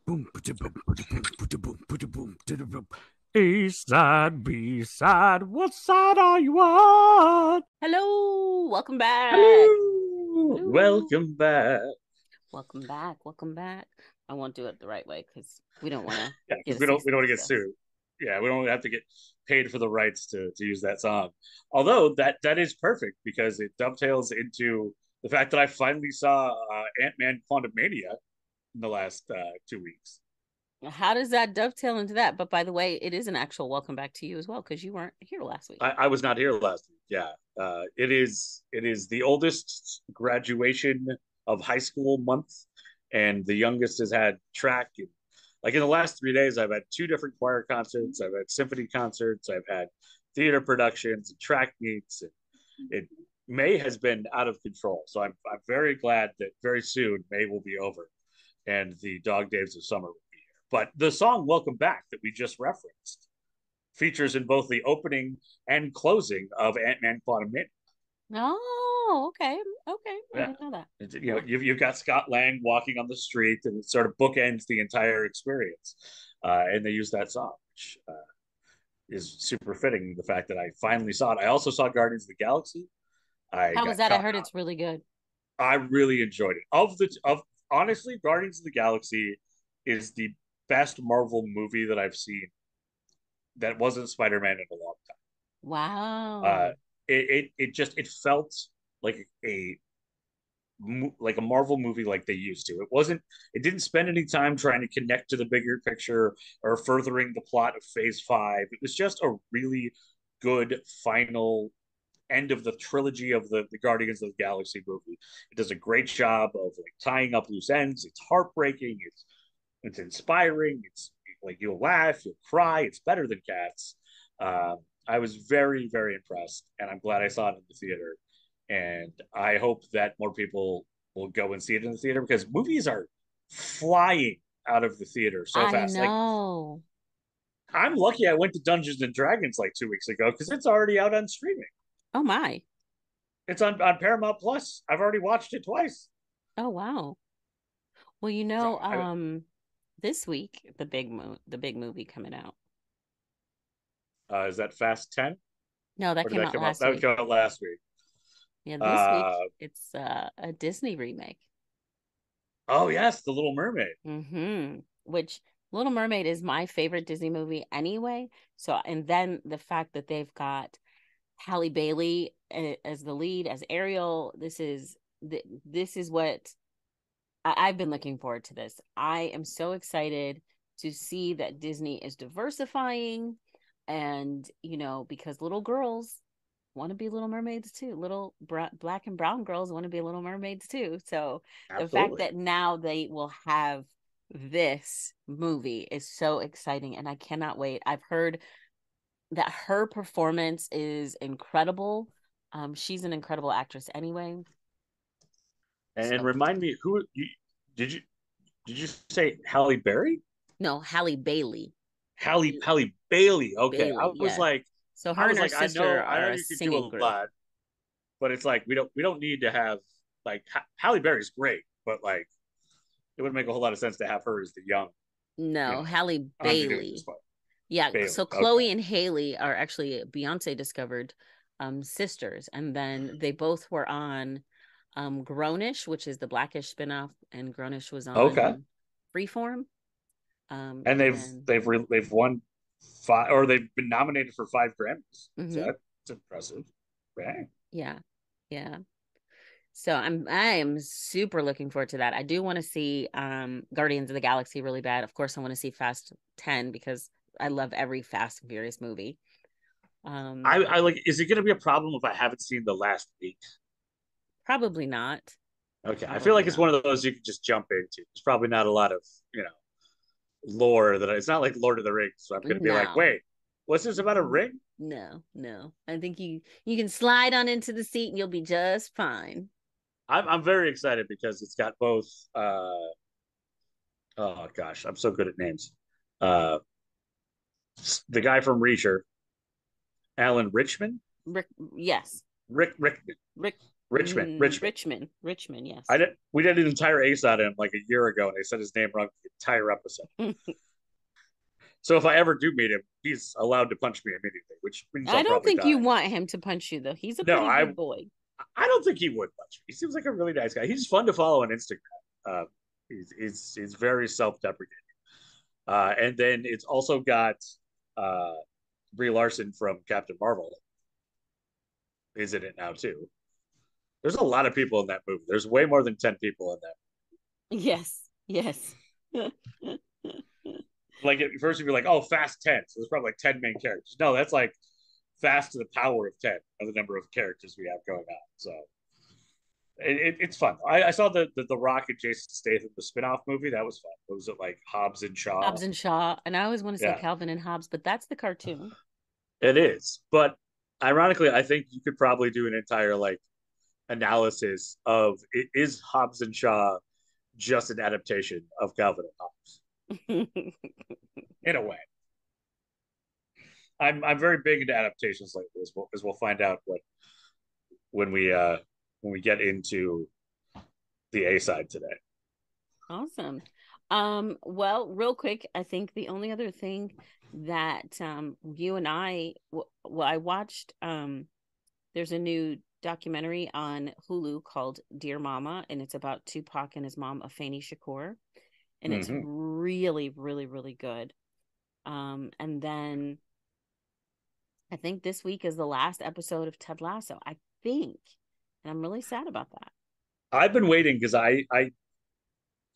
Boom, boom, boom, boom. A side, B side. What side are you on? Hello, welcome back. Hello, Hello, welcome back. welcome back. Welcome back. I won't do it the right way because we don't want to Yeah, get because a we cease don't and want to get desist. sued. Yeah, we don't have to get paid for the rights to use that song. Although that is perfect because it dovetails into the fact that I finally saw Ant-Man Quantumania in the last 2 weeks. How does that dovetail into that? But by the way, it is an actual welcome back to you as well because you weren't here last week. I was not here last week. Yeah, it is the oldest graduation of high school month, and the youngest has had track. And, like in the last 3 days, I've had two different choir concerts. I've had symphony concerts. I've had theater productions and track meets. And it May has been out of control. So I'm very glad that very soon May will be over, and the dog days of summer will be here. But the song "Welcome Back" that we just referenced features in both the opening and closing of Ant-Man Quantumania. Oh, okay. Okay. I Yeah. didn't know that. Huh. You've got Scott Lang walking on the street, and it sort of bookends the entire experience. And they use that song, which is super fitting. The fact that I finally saw it. I also saw Guardians of the Galaxy. I How was got that? I caught. heard it's really good. I really enjoyed it. Of honestly, Guardians of the Galaxy is the best Marvel movie that I've seen that wasn't Spider-Man in a long time. Wow. It felt like a like a Marvel movie like they used to. It didn't spend any time trying to connect to the bigger picture or furthering the plot of Phase 5. It was just a really good final end of the trilogy of the Guardians of the Galaxy movie. It does a great job of like tying up loose ends. It's heartbreaking. It's inspiring. It's like you'll laugh, you'll cry. It's better than Cats. I was very, very impressed, and I'm glad I saw it in the theater. And I hope that more people will go and see it in the theater because movies are flying out of the theater so I fast. Like know. I'm lucky I went to Dungeons and Dragons like 2 weeks ago because it's already out on streaming. Oh my. It's on Paramount Plus. I've already watched it twice. Oh wow. Well, So this week the big movie coming out. is that Fast 10 No, that or did came that out come out? last That would week. come out last week. Yeah, this week Uh, it's a Disney remake. oh yes, The Little Mermaid. Which Little Mermaid is my favorite Disney movie anyway. So, and then the fact that they've got Halle Bailey as the lead as Ariel, this is what I've been looking forward to this. I am so excited to see that Disney is diversifying and, because little girls want to be little mermaids too. Black and brown girls want to be little mermaids too. So the fact Absolutely. that now they will have this movie is so exciting and I cannot wait. I've heard that her performance is incredible. She's an incredible actress anyway. And So remind me did you did you say Halle Berry? no, Halle Bailey. Halle Bailey. Okay. Bailey, yeah. So her and her sister I are know a you can do singing a group. lot, but it's like we don't need to have like Halle Berry's great, but like it would make a whole lot of sense to have her as the young, No, Halle underdoing Bailey. spot. Yeah, Bailey. so Okay. Chloe and Haley are actually Beyonce discovered sisters, and then they both were on Grownish, which is the Blackish spinoff, and Grownish was Okay. on Freeform. And And then they've won five, or they've been nominated for 5 Grammys. So hmm that's impressive. Right. yeah, yeah. So I am super looking forward to that. I do want to see Guardians of the Galaxy really bad. Of course, I want to see Fast 10 because I love every Fast and Furious movie. Um, I like. Is it going to be a problem if I haven't seen the last week? Probably not. Okay, I feel Probably like it's not. one of those you can just jump into. It's probably not a lot of lore that it's not like Lord of the Rings. So I'm going to be like, No. wait, what's this about a ring? No, no. I think you can slide on into the seat and you'll be just fine. I'm very excited because it's got both. Oh gosh, I'm so good at names. Uh, the guy from Reacher, Alan Richman, Rick, yes. Rickman, Rick. Richmond. Richmond, I yes. did. We did an entire ace on him like a year ago, and they said his name wrong the entire episode. So if I ever do meet him, he's allowed to punch me immediately, which means I I'll don't probably think you die. want him to punch you though. He's a No, pretty big boy. I don't think he would punch me. He seems like a really nice guy. He's fun to follow on Instagram. He's very self-deprecating. And then it's also got uh, Brie Larson from Captain Marvel is in it now too. There's a lot of people in that movie. There's way more than 10 people in that. Yes, yes. Like at first you'd be like, oh, Fast 10. So there's probably like 10 main characters. No, that's like Fast to the power of 10 of the number of characters we have going on. So it's fun. I saw the Rock and Jason Statham, the spin-off movie. That was fun. What was it like Hobbs and Shaw? Hobbs and Shaw, and I always want to say Yeah, Calvin and Hobbes, but that's the cartoon. it is. But ironically, I think you could probably do an entire like analysis of is Hobbs and Shaw just an adaptation of Calvin and Hobbes in a way. I'm very big into adaptations like this, as we'll find out when we uh when we get into the A side today. Awesome. Well, real quick, I think the only other thing that you and I watched there's a new documentary on Hulu called Dear Mama, and it's about Tupac and his mom, Afeni Shakur, and it's Mm-hmm. really, really, really good. And then I think this week is the last episode of Ted Lasso. I think, and I'm really sad about that. I've been waiting because I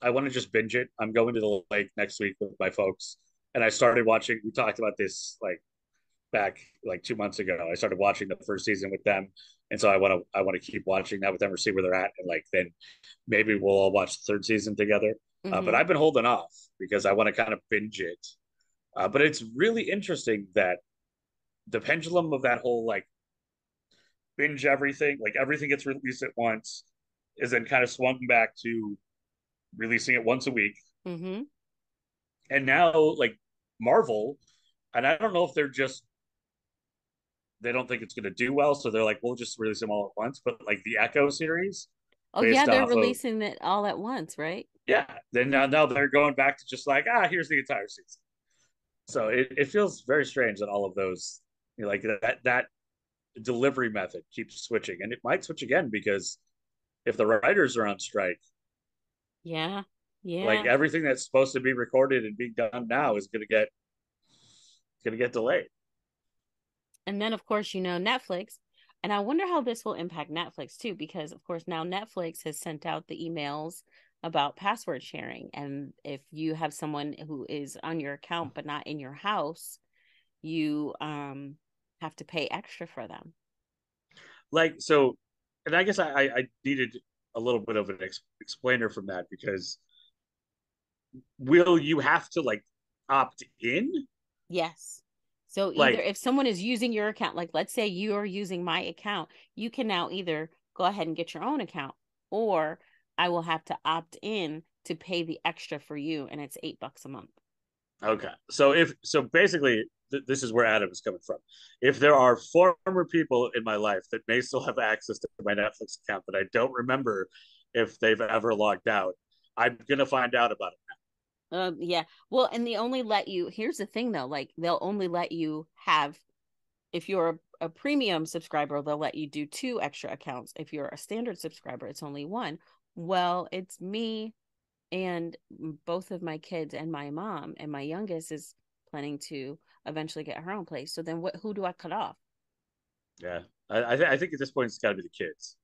want to just binge it. I'm going to the lake next week with my folks, and I started watching. We talked about this like back like 2 months ago. I started watching the first season with them, and so I want to keep watching that with them or see where they're at, and like then maybe we'll all watch the third season together. But Mm-hmm. I've been holding off because I want to kind of binge it. But it's really interesting that the pendulum of that whole like binge everything, like everything gets released at once, is then kind of swung back to releasing it once a week. Mm-hmm. And now like Marvel, and I don't know if they don't think it's going to do well, so they're like, we'll just release them all at once. But like the Echo series, Oh yeah, based they're off of releasing it all at once, right? yeah, then now they're going back to just like here's the entire season. So it feels very strange that all of those like that delivery method keeps switching, and it might switch again because if the writers are on strike, Yeah. like Yeah. everything that's supposed to be recorded and being done now is going to get delayed. And then of course, Netflix, and I wonder how this will impact Netflix too, because of course now Netflix has sent out the emails about password sharing. And if you have someone who is on your account but not in your house, you have to pay extra for them. Like so, and I guess I needed a little bit of an explainer from that because will you have to like opt in? Yes. So either Like if someone is using your account, like let's say you are using my account, you can now either go ahead and get your own account, or I will have to opt in to pay the extra for you, and it's $8 a month. okay, so basically this is where Adam is coming from. If there are former people in my life that may still have access to my Netflix account that I don't remember if they've ever logged out, I'm gonna find out about it. Yeah. Well, and they only let you, here's the thing though, like they'll only let you have, if you're a premium subscriber, they'll let you do two extra accounts. If you're a standard subscriber, it's only one. Well, it's me and both of my kids and my mom, and my youngest is planning to eventually get her own place. So then who do I cut off? Yeah, I think at this point it's got to be the kids.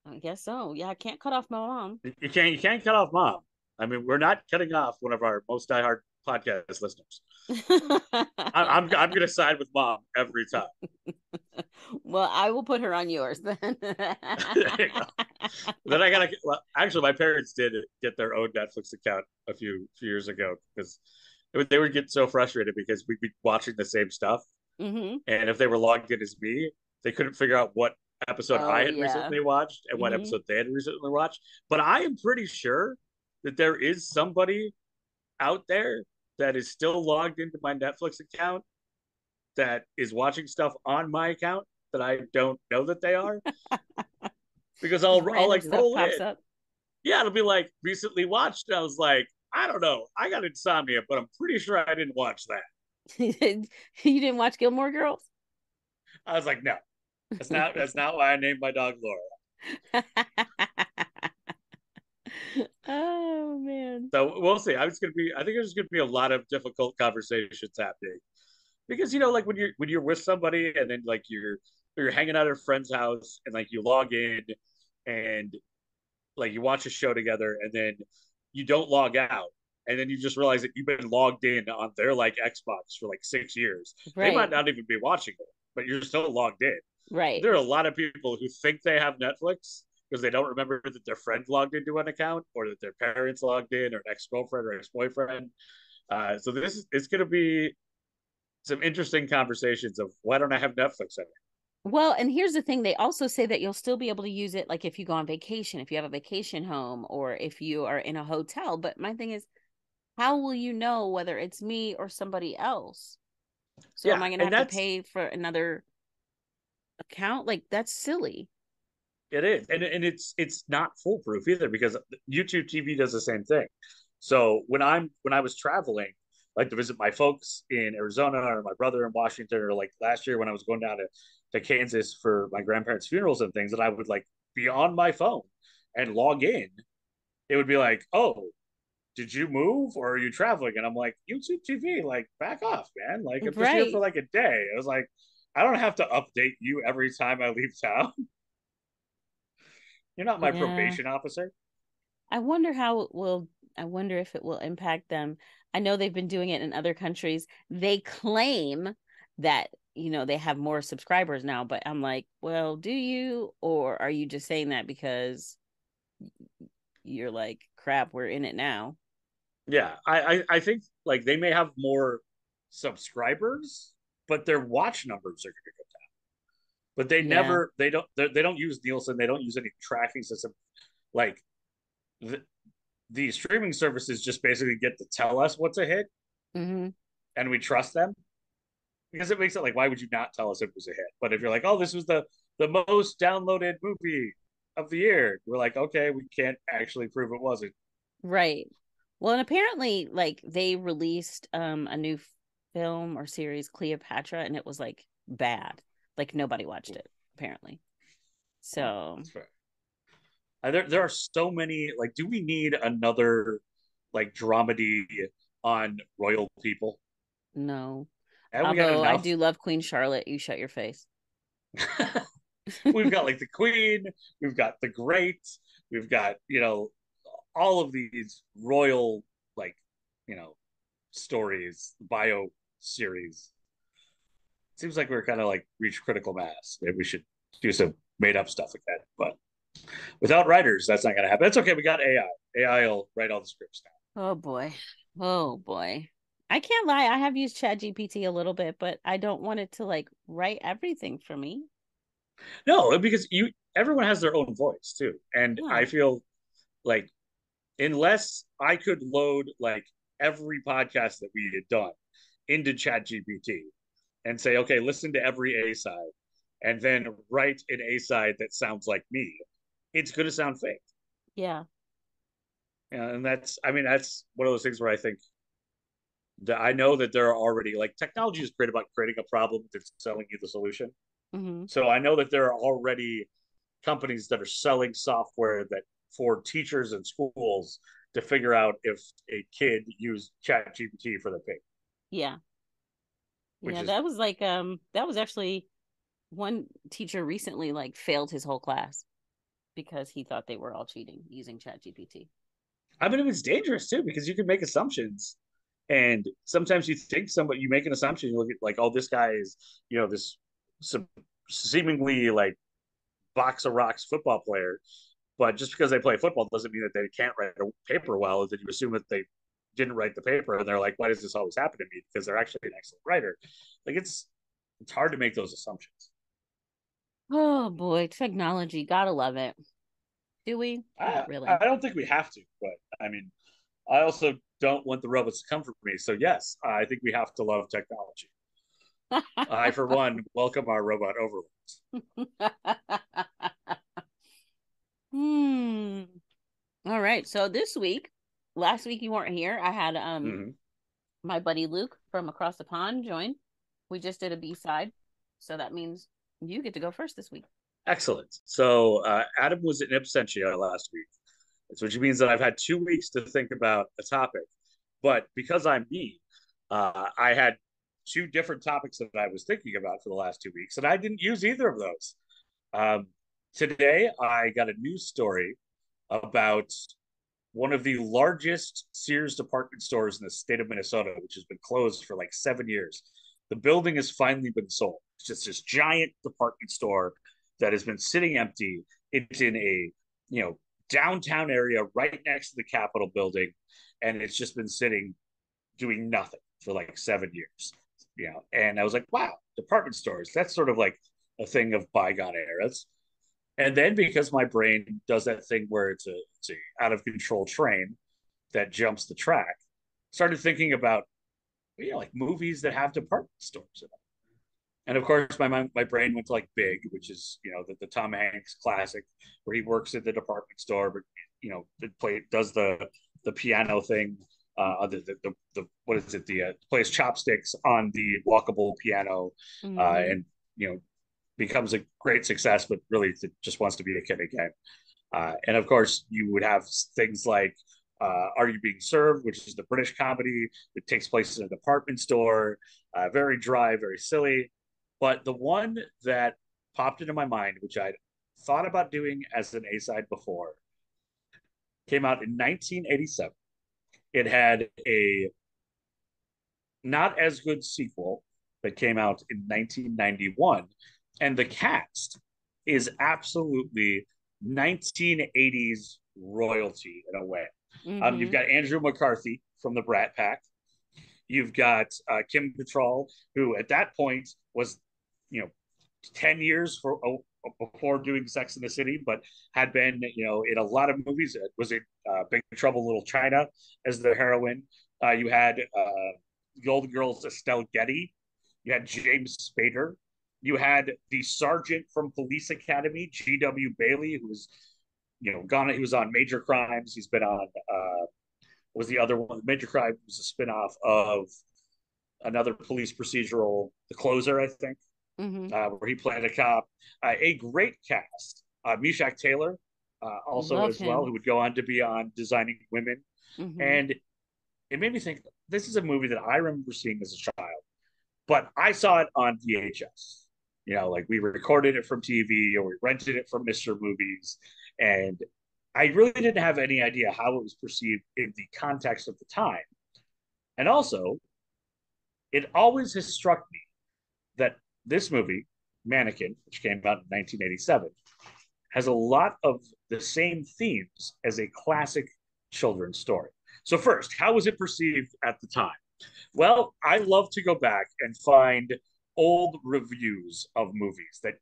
I guess so. Yeah, I can't cut off my mom. You can't cut off mom. I mean, we're not cutting off one of our most diehard podcast listeners. I'm gonna side with mom every time. Well, I will put her on yours then. Then I gotta. Well, actually, my parents did get their own Netflix account a few years ago because they would get so frustrated because we'd be watching the same stuff, Hmm. and if they were logged in as me, they couldn't figure out what episode I Oh had yeah. recently watched and what Hmm. episode they had recently watched. But I am pretty sure that there is somebody out there that is still logged into my Netflix account that is watching stuff on my account that I don't know that they are. because Just I'll random like stuff roll in. pops up. Yeah, it'll be like recently watched. And I was like, I don't know. I got insomnia, but I'm pretty sure I didn't watch that. You didn't watch Gilmore Girls? I was like, no, that's not why I named my dog Laura. Oh man. So we'll see. I think there's gonna be a lot of difficult conversations happening because like when you're with somebody and then like you're hanging out at a friend's house and like you log in and like you watch a show together and then you don't log out and then you just realize that you've been logged in on their like Xbox for like 6 years. They might Right. not even be watching it, but you're still logged in. Right. There are a lot of people who think they have Netflix because they don't remember that their friend logged into an account or that their parents logged in or an ex-girlfriend or ex-boyfriend. So this is it's going to be some interesting conversations of why don't I have Netflix anymore? Well, and here's the thing, they also say that you'll still be able to use it like if you go on vacation, if you have a vacation home, or if you are in a hotel. But my thing is, how will you know whether it's me or somebody else? So am Yeah, I going to and have to that's pay for another account? Like that's silly. it is, and it's not foolproof either because YouTube TV does the same thing. So when I was traveling, like to visit my folks in Arizona or my brother in Washington, or like last year when I was going down to Kansas for my grandparents' funerals and things, that I would like be on my phone and log in. It would be like, oh, did you move or are you traveling? And I'm like, YouTube TV, like back off, man. Like I'm just here for Right. like a day. I was like, I don't have to update you every time I leave town. You're not my Yeah. probation officer. I wonder how it will, I wonder if it will impact them. I know they've been doing it in other countries. They claim that, they have more subscribers now, but I'm like, well, do you? Or are you just saying that because you're like, crap, we're in it now? Yeah, I think like they may have more subscribers, but their watch numbers are going to go down. But Yeah. they don't use Nielsen. They don't use any tracking system. Like the, the streaming services just basically get to tell us what's a hit, Hmm. and we trust them because it makes it like why would you not tell us it was a hit? But if you're like, oh, this was the most downloaded movie of the year, we're like, okay, we can't actually prove it wasn't. Right. Well, and apparently, like they released a new film or series, Cleopatra, and it was like bad. Like nobody watched it, apparently. Oh, So that's fair. There are so many. Like, do we need another like dramedy on royal people? no. And we got Although I enough. do love Queen Charlotte, you shut your face. We've got like the Queen, we've got the Great, we've got all of these royal like you know stories, bio series. Seems like we're kind of like reached critical mass. Maybe we should do some made up stuff again, but without writers, that's not going to happen. That's okay. We got AI. AI will write all the scripts now. Oh boy. Oh boy. I can't lie. I have used ChatGPT a little bit, but I don't want it to like write everything for me. No, because everyone has their own voice too, and Yeah. I feel like unless I could load like every podcast that we had done into ChatGPT and say, okay, listen to every A side, and then write an A side that sounds like me, it's going to sound fake. Yeah. And I mean, that's one of those things where I think that I know that there are already like technology is great about creating a problem that's selling you the solution. Hmm. So I know that there are already companies that are selling software that for teachers and schools to figure out if a kid used chat gpt for the paper, Yeah. which Yeah. is That was actually one teacher recently like failed his whole class because he thought they were all cheating using ChatGPT. I mean it's dangerous too because you can make assumptions and sometimes you think somebody you make an assumption you look at like oh this guy is this some seemingly like box of rocks football player. But just because they play football doesn't mean that they can't write a paper well. That you assume that they didn't write the paper, and they're like, "Why does this always happen to me?" Because they're actually an excellent writer. Like it's hard to make those assumptions. Oh boy, technology. Gotta love it. Do we? I Not really. I don't think we have to, but I mean, I also don't want the robots to come for me. So yes, I think we have to love technology. I, for one, welcome our robot overlords. Hmm. All right. So this week, last week you weren't here. I had Mm-hmm. my buddy Luke from across the pond join. We just did a B-side. So that means you get to go first this week. Excellent. So Adam was in absentia last week, which means that I've had 2 weeks to think about a topic. But because I'm me, I had two different topics that I was thinking about for the last 2 weeks, and I didn't use either of those. Um, Today, I got a news story about one of the largest Sears department stores in the state of Minnesota, which has been closed for like 7 years. The building has finally been sold. It's just this giant department store that has been sitting empty. It's in a downtown area right next to the Capitol building, and it's just been sitting doing nothing for like 7 years. And I was like, wow, department stores. That's sort of like a thing of bygone eras. And then because my brain does that thing where it's a out of control train that jumps the track, started thinking about like movies that have department stores in them. And of course, my brain went to like Big, which is the Tom Hanks classic, where he works at the department store, but does the piano thing, what is it, the plays chopsticks on the walkable piano, Mm-hmm. and you know becomes a great success, but really just wants to be a kid again. And of course, you would have things like Are You Being Served, which is the British comedy that takes place in a department store, very dry, very silly. But the one that popped into my mind, which I'd thought about doing as an A side before, came out in 1987. It had a not as good sequel that came out in 1991. And the cast is absolutely 1980s royalty in a way. You've Mm-hmm. got Andrew McCarthy from the Brat Pack. You've got Kim Cattrall, who at that point was, you know, 10 years before doing Sex in the City, but had been, in a lot of movies. It was in Big Trouble Little China as the heroine. You had Golden Girls Estelle Getty. You had James Spader. You had the sergeant from Police Academy, G.W. Bailey, who was, gone. He was on Major Crimes. He's been on, was the other one? Major Crimes was a spinoff of another police procedural, The Closer, I think, Mm-hmm. where he played a cop. A great cast. Meshack Taylor, also Love as well, him. who would go on to be on Designing Women. Mm-hmm. And it made me think this is a movie that I remember seeing as a child, but I saw it on VHS. Like we recorded it from TV or we rented it from Mr. Movies. And I really didn't have any idea how it was perceived in the context of the time. And also, it always has struck me that this movie, Mannequin, which came out in 1987, has a lot of the same themes as a classic children's story. So, first, how was it perceived at the time? Well, I love to go back and find old reviews of movies that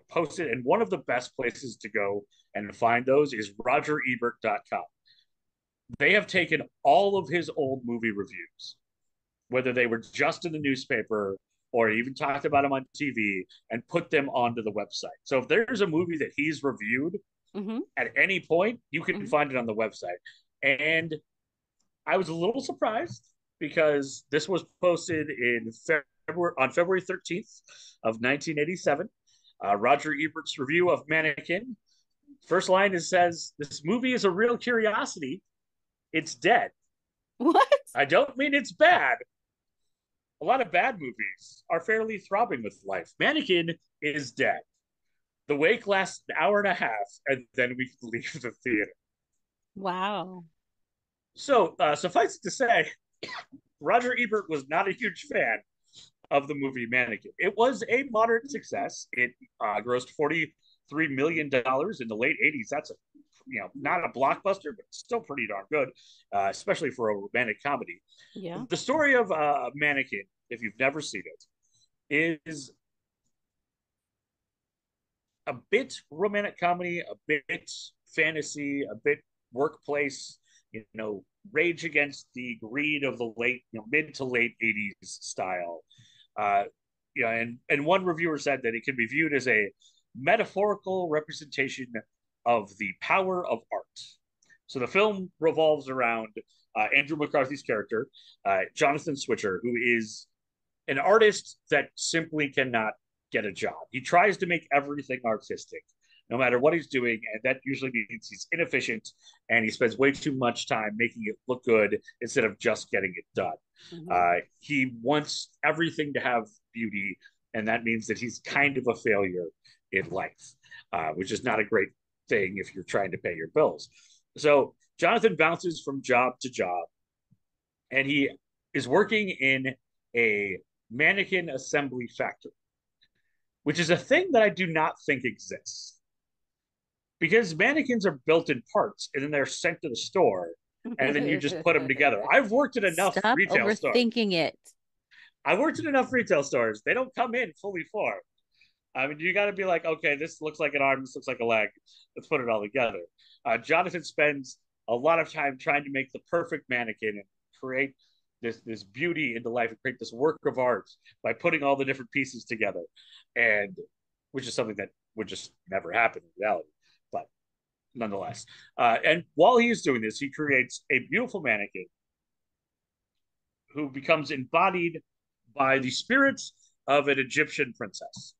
posted, and one of the best places to go and find those is RogerEbert.com. They have taken all of his old movie reviews, whether they were just in the newspaper or even talked about them on TV, and put them onto the website. So if there's a movie that he's reviewed Mm-hmm. at any point, you can Mm-hmm. find it on the website. And I was a little surprised because this was posted in February on February 13th of 1987. Roger Ebert's review of Mannequin. First line is says this movie is a real curiosity. It's dead. What? I don't mean it's bad. A lot of bad movies are fairly throbbing with life. Mannequin is dead. The wake lasts an hour and a half, and then we leave the theater. Wow. So, suffice it to say, Roger Ebert was not a huge fan of the movie Mannequin. It was a moderate success. It grossed $43 million in the late '80s. That's not a blockbuster, but still pretty darn good, especially for a romantic comedy. Yeah. The story of Mannequin, if you've never seen it, is a bit romantic comedy, a bit fantasy, a bit workplace, rage against the greed of the late, mid to late '80s style. Uh, and one reviewer said that it can be viewed as a metaphorical representation of the power of art. So the film revolves around Andrew McCarthy's character, Jonathan Switcher, who is an artist that simply cannot get a job. He tries to make everything artistic, no matter what he's doing, and that usually means he's inefficient and he spends way too much time making it look good instead of just getting it done. Mm-hmm. He wants everything to have beauty, and that means that he's kind of a failure in life, which is not a great thing if you're trying to pay your bills. So Jonathan bounces from job to job, and he is working in a mannequin assembly factory, which is a thing that I do not think exists because mannequins are built in parts and then they're sent to the store and then you just put them together. I've worked in enough Stop retail stores. overthinking it. I worked in enough retail stores. They don't come in fully formed. I mean, you got to be like, okay, this looks like an arm, this looks like a leg. Let's put it all together. Jonathan spends a lot of time trying to make the perfect mannequin and create this beauty into life and create this work of art by putting all the different pieces together, and which is something that would just never happen in reality. But nonetheless, and while he is doing this, he creates a beautiful mannequin who becomes embodied by the spirits of an Egyptian princess.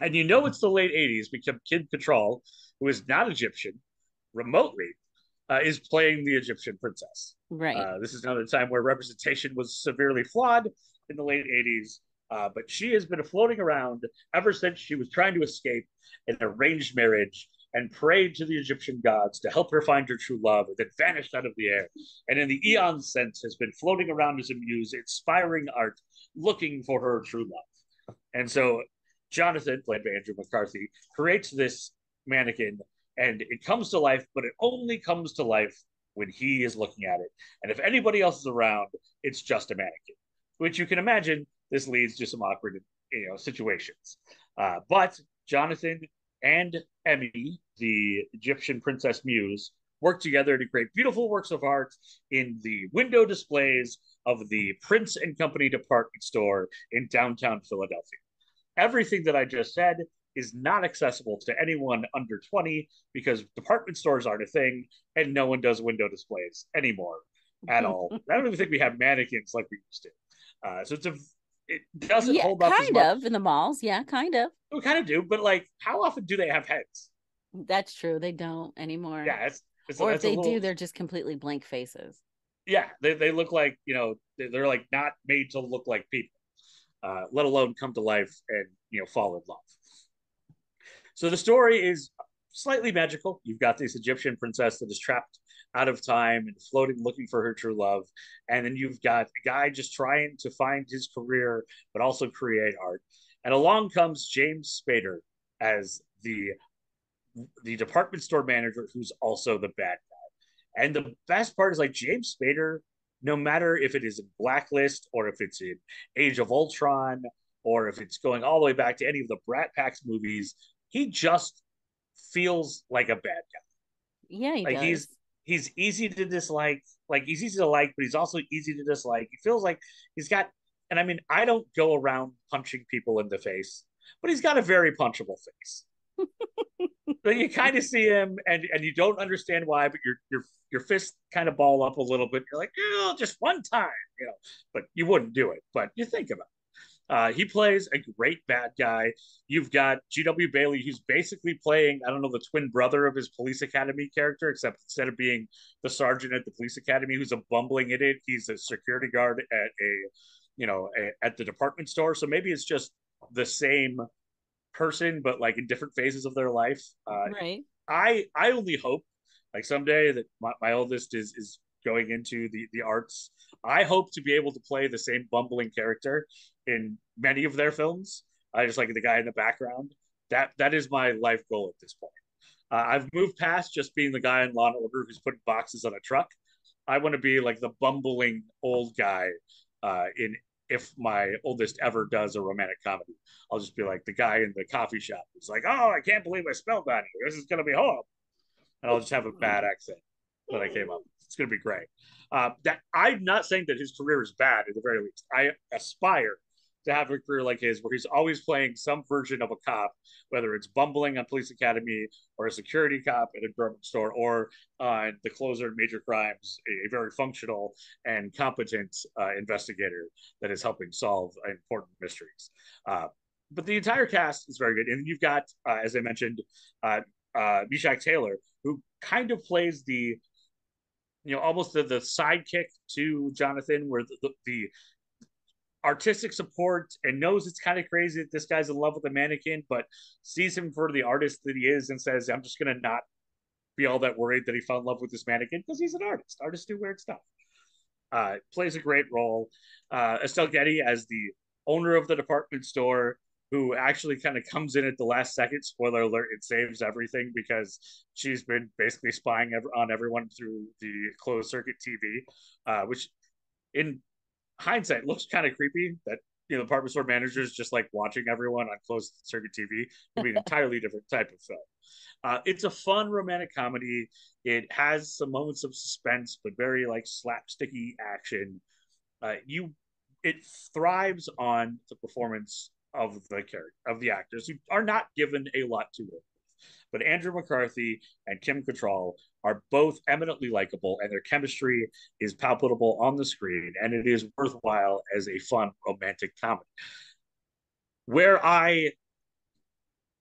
And you know it's the late 80s because Kid Patrol, who is not Egyptian, remotely, is playing the Egyptian princess. Right. This is another time where representation was severely flawed in the late 80s, but she has been floating around ever since she was trying to escape an arranged marriage and prayed to the Egyptian gods to help her find her true love, and then vanished out of the air. And in the eon sense, has been floating around as a muse, inspiring art, looking for her true love. And so Jonathan, played by Andrew McCarthy, creates this mannequin and it comes to life, but it only comes to life when he is looking at it. And if anybody else is around, it's just a mannequin, which you can imagine this leads to some awkward, situations. But Jonathan and Emmy, the Egyptian princess muse, work together to create beautiful works of art in the window displays of the Prince and Company department store in downtown Philadelphia. Everything that I just said is not accessible to anyone under 20 because department stores aren't a thing and no one does window displays anymore at all. I don't even think we have mannequins like we used to. So it doesn't Yeah, hold up as kind much. of in the malls. Yeah, kind of. We kind of do, but like, how often do they have heads? That's true. They don't anymore. Yeah, Or if that's a they do, little. they're just completely blank faces. Yeah, they look like they're like not made to look like people, let alone come to life and fall in love. So the story is slightly magical. You've got this Egyptian princess that is trapped out of time and floating, looking for her true love. And then you've got a guy just trying to find his career, but also create art. And along comes James Spader as the department store manager, who's also the bad guy. And the best part is like James Spader, no matter if it is in Blacklist or if it's in Age of Ultron or if it's going all the way back to any of the Brat Packs movies, he just feels like a bad guy. Yeah, he Like does. he's easy to dislike. Like he's easy to like, but he's also easy to dislike. He feels like he's got, and I mean, I don't go around punching people in the face, but he's got a very punchable face. So you kind of see him, and you don't understand why, but your fists kind of ball up a little bit. You're like, oh, just one time. But you wouldn't do it. But you think about it. He plays a great bad guy. You've got G.W. Bailey, who's basically playing, I don't know, the twin brother of his police academy character, except instead of being the sergeant at the police academy who's a bumbling idiot, he's a security guard at at the department store. So maybe it's just the same person, but like in different phases of their life. Right. I only hope like someday that my oldest is going into the arts. I hope to be able to play the same bumbling character in many of their films. I just like the guy in the background. That is my life goal at this point. I've moved past just being the guy in Law and Order who's putting boxes on a truck. I want to be like the bumbling old guy in if my oldest ever does a romantic comedy. I'll just be like the guy in the coffee shop who's like, "Oh, I can't believe I spelled that. This is gonna be horrible," and I'll just have a bad accent that I came up with. It's gonna be great. That I'm not saying that his career is bad at the very least. I aspire to have a career like his, where he's always playing some version of a cop, whether it's bumbling on Police Academy or a security cop at a department store or on The Closer in Major Crimes, a very functional and competent investigator that is helping solve important mysteries. But the entire cast is very good. And you've got, as I mentioned, Meshach Taylor, who kind of plays the, almost the sidekick to Jonathan, where the artistic support and knows it's kind of crazy that this guy's in love with the mannequin, but sees him for the artist that he is and says, I'm just going to not be all that worried that he fell in love with this mannequin because he's an artist. Artists do weird stuff. Plays a great role. Estelle Getty as the owner of the department store, who actually kind of comes in at the last second. Spoiler alert, it saves everything because she's been basically spying on everyone through the closed circuit TV, which in hindsight looks kind of creepy that department store managers just like watching everyone on closed circuit TV. Could be an entirely different type of film. It's a fun romantic comedy. It has some moments of suspense, but very like slapsticky action. It thrives on the performance of the actors, who are not given a lot to work with. But Andrew McCarthy and Kim Cattrall are both eminently likable, and their chemistry is palpable on the screen, and it is worthwhile as a fun romantic comedy. Where I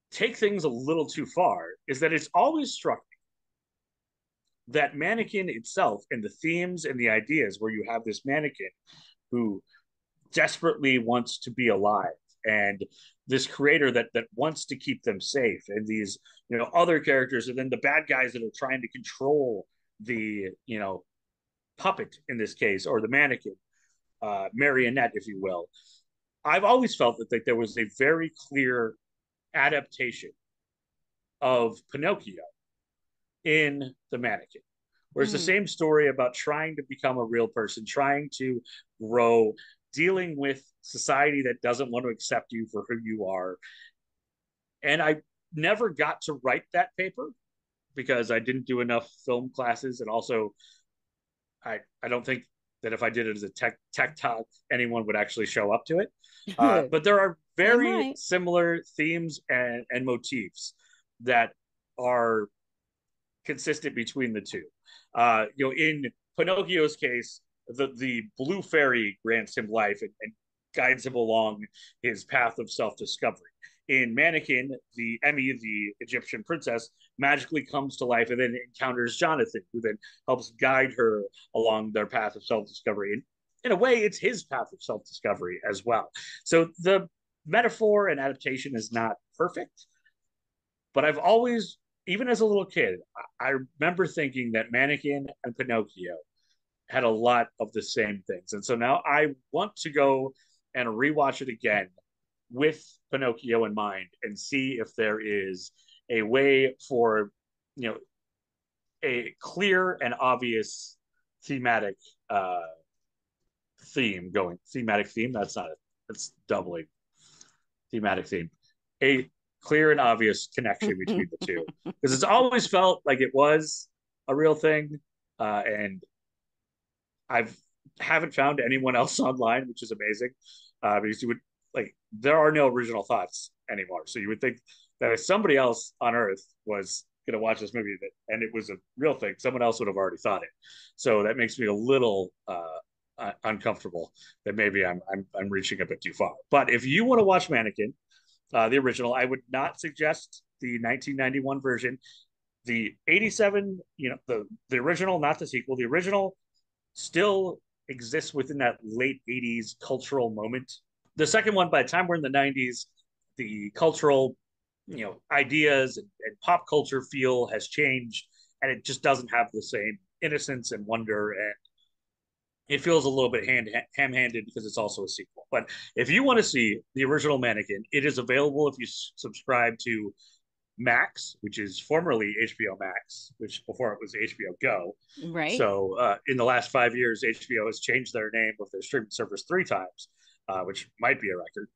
take things a little too far is that it's always struck me that Mannequin itself and the themes and the ideas, where you have this mannequin who desperately wants to be alive, and this creator that wants to keep them safe, and these other characters, and then the bad guys that are trying to control the puppet in this case, or the mannequin, marionette, if you will. I've always felt that there was a very clear adaptation of Pinocchio in the mannequin, where it's the same story about trying to become a real person, trying to grow, dealing with society that doesn't want to accept you for who you are. And I never got to write that paper because I didn't do enough film classes. And also, I don't think that if I did it as a tech talk, anyone would actually show up to it. But there are very similar themes and motifs that are consistent between the two. In Pinocchio's case, the blue fairy grants him life and guides him along his path of self-discovery. In Mannequin, the Emmy, the Egyptian princess, magically comes to life and then encounters Jonathan, who then helps guide her along their path of self-discovery. And in a way, it's his path of self-discovery as well. So the metaphor and adaptation is not perfect, but I've always, even as a little kid, I remember thinking that Mannequin and Pinocchio had a lot of the same things. And so now I want to go and rewatch it again with Pinocchio in mind and see if there is a way for, a clear and obvious thematic theme going. Thematic theme? That's not it. That's doubling. Thematic theme. A clear and obvious connection between the two. Because it's always felt like it was a real thing. And haven't found anyone else online, which is amazing, because you would there are no original thoughts anymore. So you would think that if somebody else on Earth was going to watch this movie and it was a real thing, someone else would have already thought it. So that makes me a little uncomfortable that maybe I'm reaching a bit too far. But if you want to watch Mannequin, the original, I would not suggest the 1991 version. The 87, the original, not the sequel. The original still exists within that late 80s cultural moment. The second one, by the time we're in the 90s, the cultural, ideas and pop culture feel has changed, and it just doesn't have the same innocence and wonder, and it feels a little bit ham-handed because it's also a sequel. But if you want to see the original Mannequin, it is available if you subscribe to Max, which is formerly HBO Max, which before it was HBO Go. Right. So in the last 5 years, HBO has changed their name with their streaming service 3 times, which might be a record.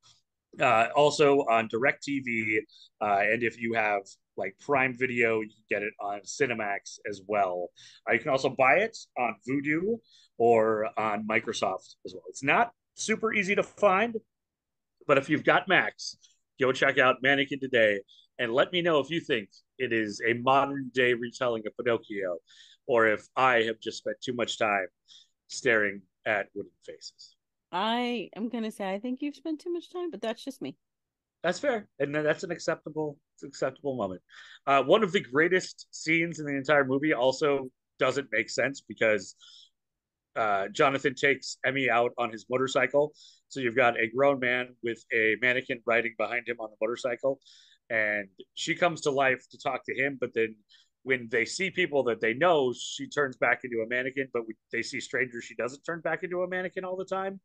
Also on DirecTV, and if you have like Prime Video, you can get it on Cinemax as well. You can also buy it on Vudu or on Microsoft as well. It's not super easy to find, But if you've got Max, go check out Mannequin today and let me know if you think it is a modern day retelling of Pinocchio or if I have just spent too much time staring at wooden faces. I am gonna say I think you've spent too much time, but that's just me. That's fair, and that's an acceptable moment. One of the greatest scenes in the entire movie also doesn't make sense because Jonathan takes Emmy out on his motorcycle. So you've got a grown man with a mannequin riding behind him on the motorcycle, and she comes to life to talk to him. But then when they see people that they know, she turns back into a mannequin. But when they see strangers, she doesn't turn back into a mannequin all the time.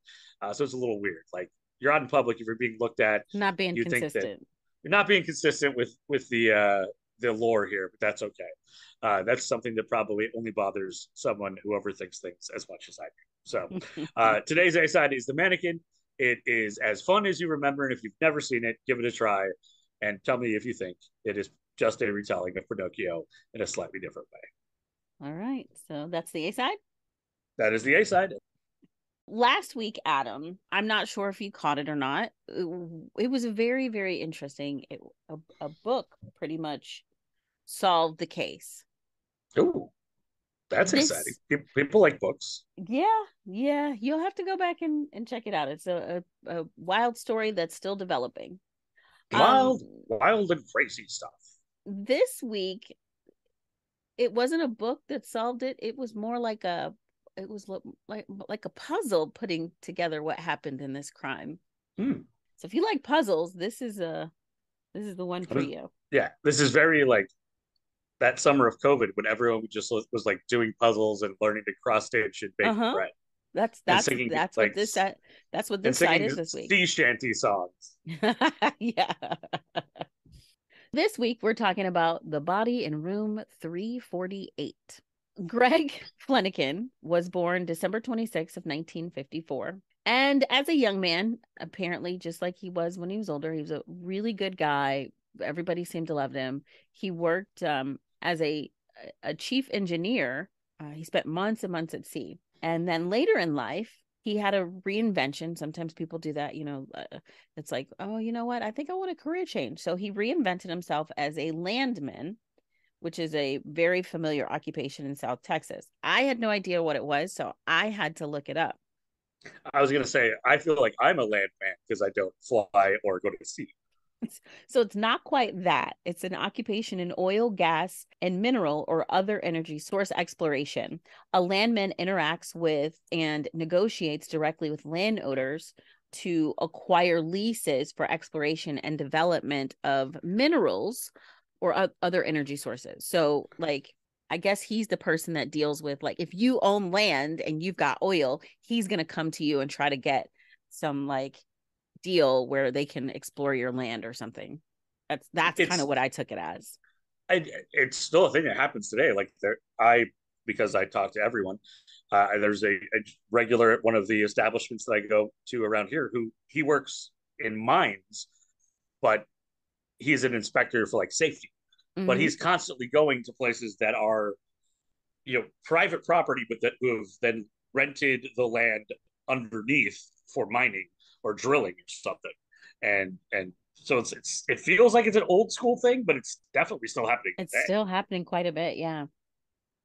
So it's a little weird. Like you're out in public, if you're being looked at, Not being you think that consistent. you're not being consistent with the lore here, but that's okay. That's something that probably only bothers someone who overthinks things as much as I do. So today's A side is the Mannequin. It is as fun as you remember, and if you've never seen it, give it a try, and tell me if you think it is just a retelling of Pinocchio in a slightly different way. All right, so that's the A side. That is the A side. Last week, Adam, I'm not sure if you caught it or not. It was a very, very interesting. A book pretty much solved the case. Oh, that's exciting. This, People like books. yeah, you'll have to go back and check it out. It's a wild story that's still developing. Um, Wild and crazy stuff. this week, it wasn't a book that solved it. It was more like it was like a puzzle putting together what happened in this crime. Hmm. So if you like puzzles, this is the one for you. Yeah, this is very like that summer of COVID when everyone just was like doing puzzles and learning to cross stitch and baking Uh-huh. bread That's and that's singing that's what like this that's what and this side singing is this week. sea shanty songs. Yeah. This week we're talking about the body in room 348. Greg Fleniken was born December 26th of 1954. And as a young man, apparently just like he was when he was older, he was a really good guy. Everybody seemed to love him. He worked as a chief engineer. He spent months and months at sea. And then later in life, he had a reinvention. Sometimes people do that, it's like, oh, you know what? I think I want a career change. So he reinvented himself as a landman, which is a very familiar occupation in South Texas. I had no idea what it was, so I had to look it up. I was gonna say I feel like I'm a landman because I don't fly or go to sea. So it's not quite that. It's an occupation in oil, gas, and mineral or other energy source exploration. A landman interacts with and negotiates directly with landowners to acquire leases for exploration and development of minerals or other energy sources. So, like, I guess he's the person that deals with, like, if you own land and you've got oil, he's going to come to you and try to get some, like, deal where they can explore your land or something. That's kind of It's what I took it as. it's still a thing that happens today. Like I because I talk to everyone. There's a regular at one of the establishments that I go to around here who he works in mines, but he's an inspector for like safety. But Mm-hmm. he's constantly going to places that are private property, but that who have then rented the land underneath for mining or drilling or something. And so it feels like it's an old school thing, but it's definitely still happening It's today. still happening quite a bit, yeah.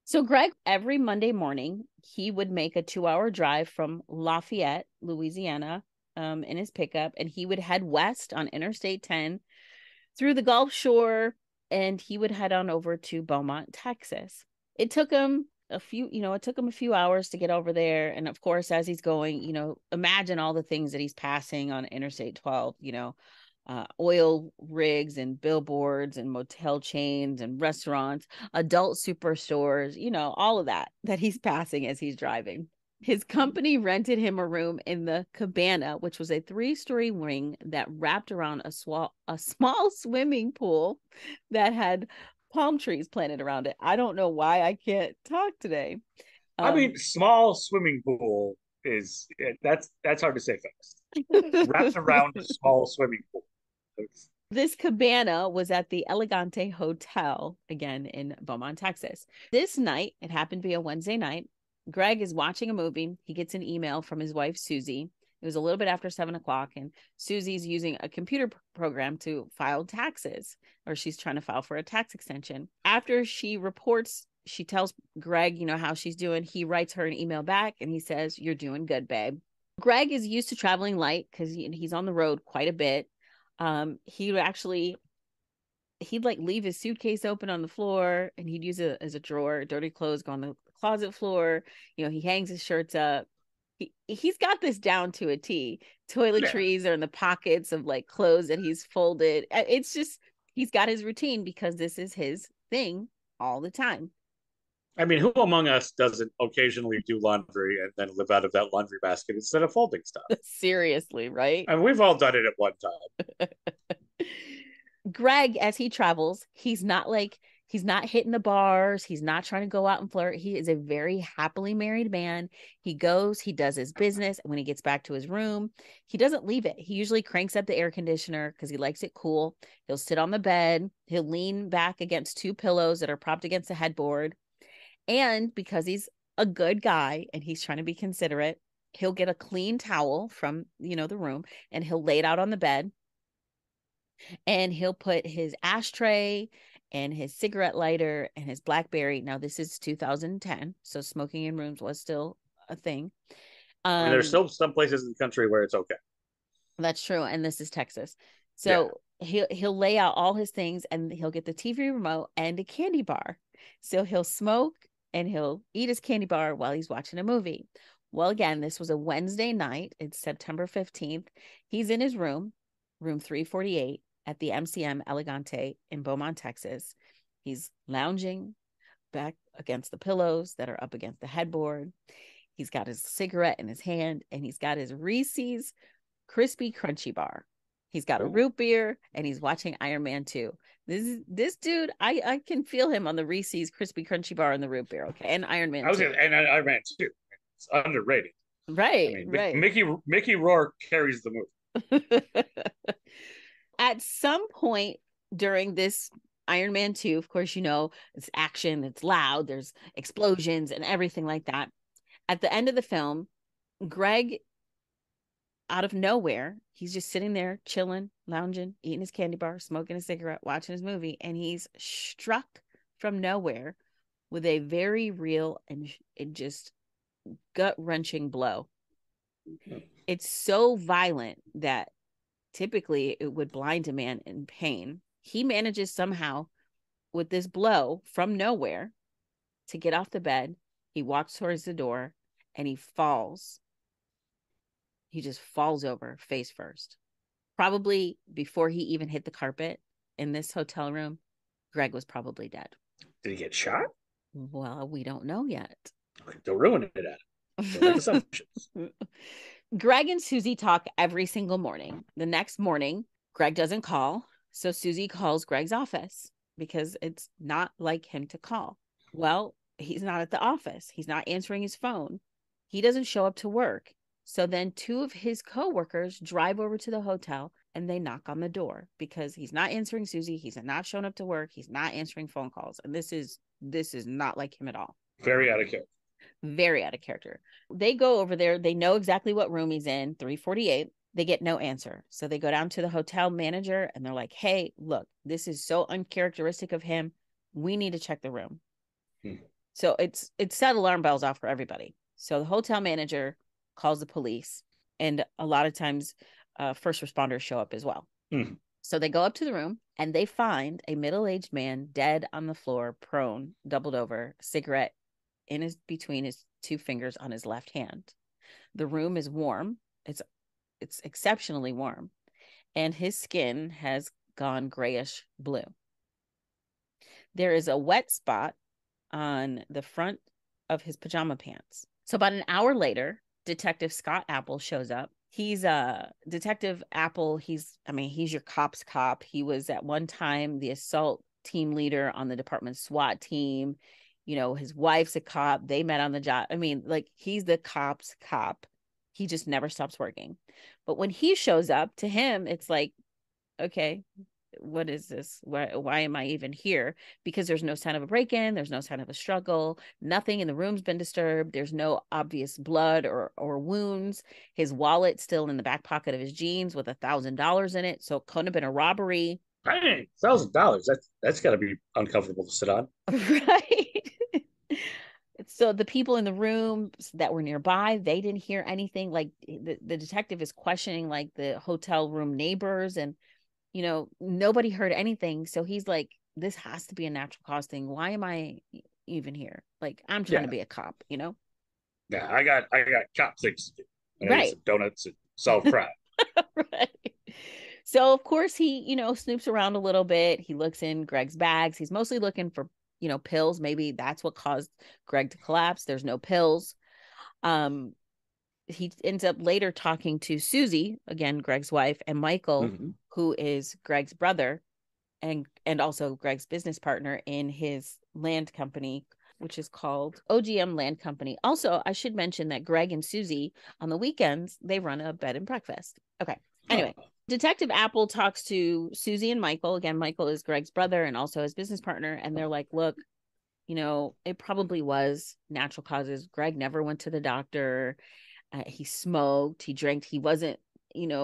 So Greg, every Monday morning, he would make a 2-hour drive from Lafayette, Louisiana, in his pickup, and he would head west on Interstate 10 through the Gulf Shore, and he would head on over to Beaumont, Texas. It took him a few hours to get over there. And of course, as he's going, imagine all the things that he's passing on Interstate 12, oil rigs and billboards and motel chains and restaurants, adult superstores, all of that he's passing as he's driving. His company rented him a room in the cabana, which was a 3-story wing that wrapped around a small swimming pool that had palm trees planted around it. I don't know why I can't talk today. I mean, small swimming pool is that's hard to say fast. Wrapped around a small swimming pool. This cabana was at the Elegante Hotel, again in Beaumont, Texas. This night, it happened to be a Wednesday night. Greg is watching a movie. He gets an email from his wife, Susie, It was a little bit after 7 o'clock, and Susie's using a computer program to file taxes, or she's trying to file for a tax extension. After she reports, she tells Greg, how she's doing. He writes her an email back and he says, "You're doing good, babe." Greg is used to traveling light because he's on the road quite a bit. He'd like leave his suitcase open on the floor, and he'd use it as a drawer. Dirty clothes go on the closet floor. He hangs his shirts up. He's got this down to a T. Toiletries are in the pockets of like clothes that he's folded. It's just, he's got his routine because this is his thing all the time. I mean, who among us doesn't occasionally do laundry and then live out of that laundry basket instead of folding stuff? Seriously, right? I mean, we've all done it at one time. Greg, as he travels, he's not hitting the bars. He's not trying to go out and flirt. He is a very happily married man. He goes, he does his business. And when he gets back to his room, he doesn't leave it. He usually cranks up the air conditioner because he likes it cool. He'll sit on the bed. He'll lean back against two pillows that are propped against the headboard. And because he's a good guy and he's trying to be considerate, he'll get a clean towel from, the room, and he'll lay it out on the bed. And he'll put his ashtray and his cigarette lighter and his BlackBerry. Now, this is 2010, so smoking in rooms was still a thing. I mean, there's still some places in the country where it's okay. That's true, and this is Texas. So he'll lay out all his things, and he'll get the TV remote and a candy bar. So he'll smoke and he'll eat his candy bar while he's watching a movie. Well, again, this was a Wednesday night. It's September 15th. He's in his room 348. At the MCM Elegante in Beaumont, Texas. He's lounging back against the pillows that are up against the headboard. He's got his cigarette in his hand, and he's got his Reese's Crispy Crunchy bar. He's got a root beer, and he's watching Iron Man 2. This dude, I can feel him on the Reese's Crispy Crunchy bar and the root beer, okay? And Iron Man 2. And Iron Man 2. It's underrated. Right, I mean, right. Mickey Rourke carries the movie. At some point during this Iron Man 2, of course, it's action, it's loud, there's explosions and everything like that. At the end of the film, Greg, out of nowhere, he's just sitting there, chilling, lounging, eating his candy bar, smoking a cigarette, watching his movie, and he's struck from nowhere with a very real and just gut-wrenching blow. It's so violent that typically it would blind a man in pain. He manages somehow with this blow from nowhere to get off the bed. He walks towards the door and he falls. He just falls over face first. Probably before he even hit the carpet in this hotel room, Greg was probably dead. Did he get shot? Well, we don't know yet. Don't ruin it, Adam. Don't make assumptions. Greg and Susie talk every single morning. The next morning, Greg doesn't call. So Susie calls Greg's office because it's not like him to call. Well, he's not at the office. He's not answering his phone. He doesn't show up to work. So then two of his coworkers drive over to the hotel and they knock on the door because he's not answering Susie. He's not showing up to work. He's not answering phone calls. And this is not like him at all. Very out of character. Very out of character. They go over there. They know exactly what room he's in, 348. They get no answer. So they go down to the hotel manager and they're like, "Hey, look, this is so uncharacteristic of him. We need to check the room." So it's set alarm bells off for everybody. So the hotel manager calls the police, and a lot of times first responders show up as well. So they go up to the room and they find a middle-aged man dead on the floor, prone, doubled over, cigarette between his two fingers on his left hand. The room is warm. It's exceptionally warm, and his skin has gone grayish blue. There is a wet spot on the front of his pajama pants. So about an hour later, Detective Scott Apple shows up. He's Detective Apple. He's your cop's cop. He was at one time the assault team leader on the department's SWAT team. His wife's a cop. They met on the job. He's the cop's cop. He just never stops working. But when he shows up, to him, it's like, okay, what is this? Why am I even here? Because there's no sign of a break-in, there's no sign of a struggle, nothing in the room's been disturbed, there's no obvious blood or wounds. His wallet's still in the back pocket of his jeans with $1,000 in it, so it couldn't have been a robbery. Dang, $1,000. That's got to be uncomfortable to sit on. Right. So the people in the room that were nearby, they didn't hear anything. Like the detective is questioning like the hotel room neighbors, and nobody heard anything. So he's like, this has to be a natural cause thing. Why am I even here? Like, I'm trying to Yeah, be a cop. yeah. I got cop things to do. I gotta eat Right. some donuts and solve crime. Right. So of course he, snoops around a little bit. He looks in Greg's bags. He's mostly looking for, pills. Maybe that's what caused Greg to collapse. There's no pills. Um, he ends up later talking to Susie, again, Greg's wife, and Michael, Mm-hmm. who is Greg's brother and also Greg's business partner in his land company, which is called OGM Land Company. Also, I should mention that Greg and Susie on the weekends, they run a bed and breakfast. Okay. Anyway, Oh, Detective Apple talks to Susie and Michael. Again, Michael is Greg's brother and also his business partner. And they're like, look, it probably was natural causes. Greg never went to the doctor. He smoked, he drank, he wasn't,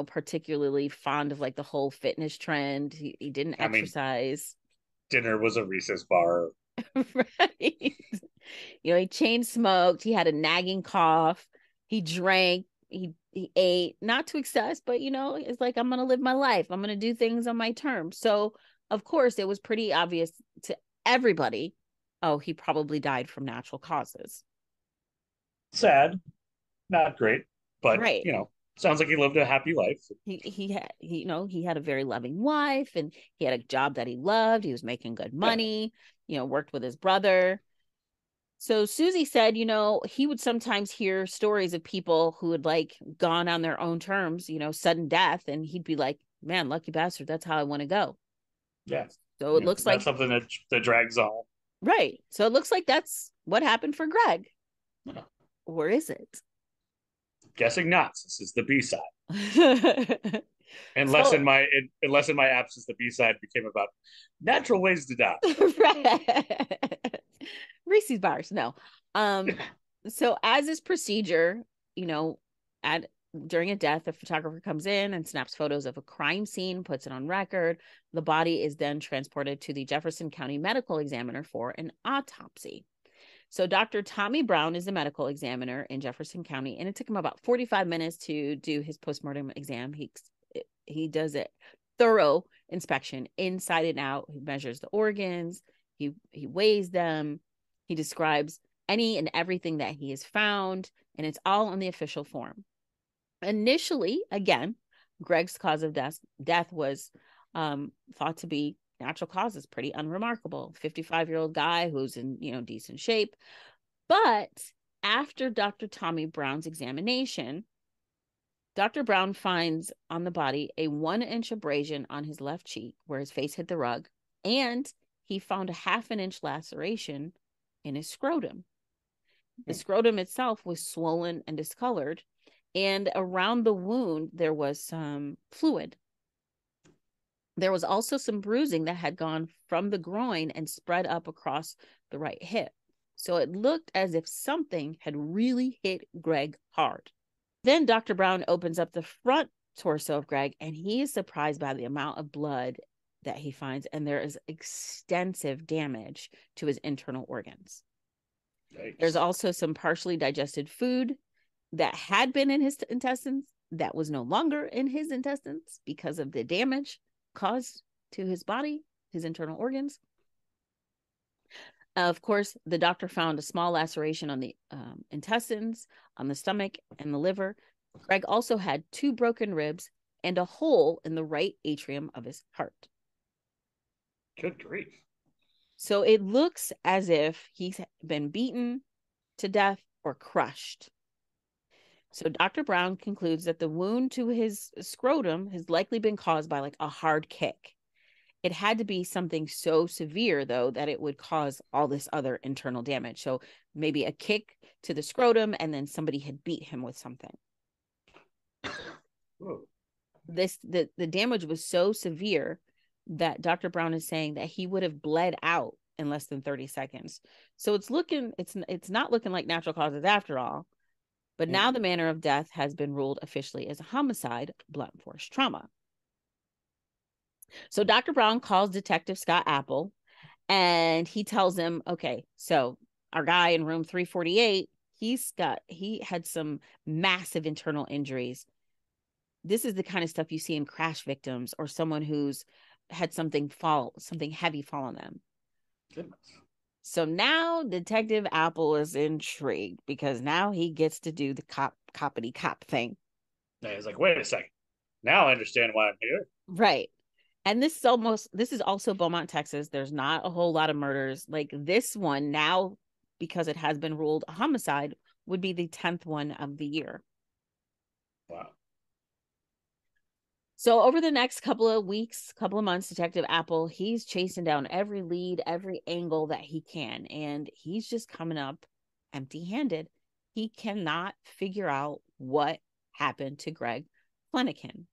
particularly fond of like the whole fitness trend. He didn't I mean, exercise. dinner was a Reese's bar. Right. He chain smoked, he had a nagging cough, he drank, he ate, not to excess, but it's like, I'm gonna live my life. I'm gonna do things on my terms. So of course it was pretty obvious to everybody, oh, he probably died from natural causes. Sad, not great, but Right. sounds like he lived a happy life. He had a very loving wife, and he had a job that he loved. He was making good Yeah, money, worked with his brother. So Susie said, he would sometimes hear stories of people who had like gone on their own terms, sudden death, and he'd be like, man, lucky bastard, that's how I want to go. yeah. So it looks Not like, something that drags on. right. So it looks like that's what happened for Greg. No. Or is it? Guessing not. This is the B side. So Unless in my absence the B side became about natural ways to die. Reese's bars, no. Um, so as is procedure, you know, at during a death, a photographer comes in and snaps photos of a crime scene, puts it on record. The body is then transported to the Jefferson County Medical Examiner for an autopsy. So Dr. Tommy Brown is the medical examiner in Jefferson County, and it took him about 45 minutes to do his postmortem exam. He does a thorough inspection inside and out. He measures the organs, he weighs them, he describes any and everything that he has found, and it's all on the official form. Initially, again, Greg's cause of death was thought to be natural causes, pretty unremarkable. 55-year-old guy who's in decent shape. But after Dr. Tommy Brown's examination, Dr. Brown finds on the body a 1-inch abrasion on his left cheek where his face hit the rug, and he found a 1/2-inch laceration in his scrotum. The scrotum itself was swollen and discolored, and around the wound there was some fluid. There was also some bruising that had gone from the groin and spread up across the right hip. So it looked as if something had really hit Greg hard. Then Dr. Brown opens up the front torso of Greg, and he is surprised by the amount of blood that he finds, and there is extensive damage to his internal organs. Yikes. There's also some partially digested food that had been in his intestines that was no longer in his intestines because of the damage caused to his body, his internal organs. Of course, the doctor found a small laceration on the intestines, on the stomach, and the liver. Greg also had 2 broken ribs and a hole in the right atrium of his heart. Good grief. So it looks as if he's been beaten to death or crushed. So Dr. Brown concludes that the wound to his scrotum has likely been caused by like a hard kick. It had to be something so severe, though, that it would cause all this other internal damage. So maybe a kick to the scrotum, and then somebody had beat him with something. Whoa. The damage was so severe that Dr. Brown is saying that he would have bled out in less than 30 seconds. So it's not looking like natural causes after all. But now the manner of death has been ruled officially as a homicide, blunt force trauma. So Dr. Brown calls Detective Scott Apple and he tells him, okay, so our guy in room 348, he had some massive internal injuries. This is the kind of stuff you see in crash victims or someone who's had something heavy fall on them. Goodness. So now Detective Apple is intrigued because now he gets to do the coppity cop thing. And he's like, wait a second. Now I understand why I'm here. Right. And this is also Beaumont, Texas. There's not a whole lot of murders. Like this one now, because it has been ruled a homicide, would be the 10th one of the year. Wow. So over the next couple of weeks, couple of months, Detective Apple, he's chasing down every lead, every angle that he can. And he's just coming up empty-handed. He cannot figure out what happened to Greg Fleniken.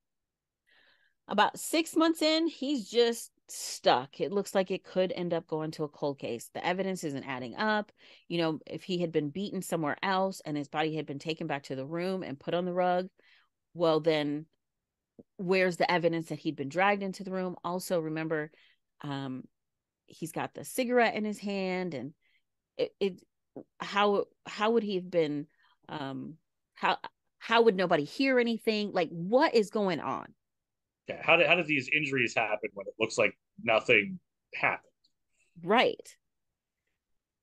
About 6 months in, he's just stuck. It looks like it could end up going to a cold case. The evidence isn't adding up. You know, if he had been beaten somewhere else and his body had been taken back to the room and put on the rug, well, then where's the evidence that he'd been dragged into the room? Also, remember, he's got the cigarette in his hand, and how would he have been? How would nobody hear anything? Like, what is going on? Yeah. How did these injuries happen when it looks like nothing happened? Right.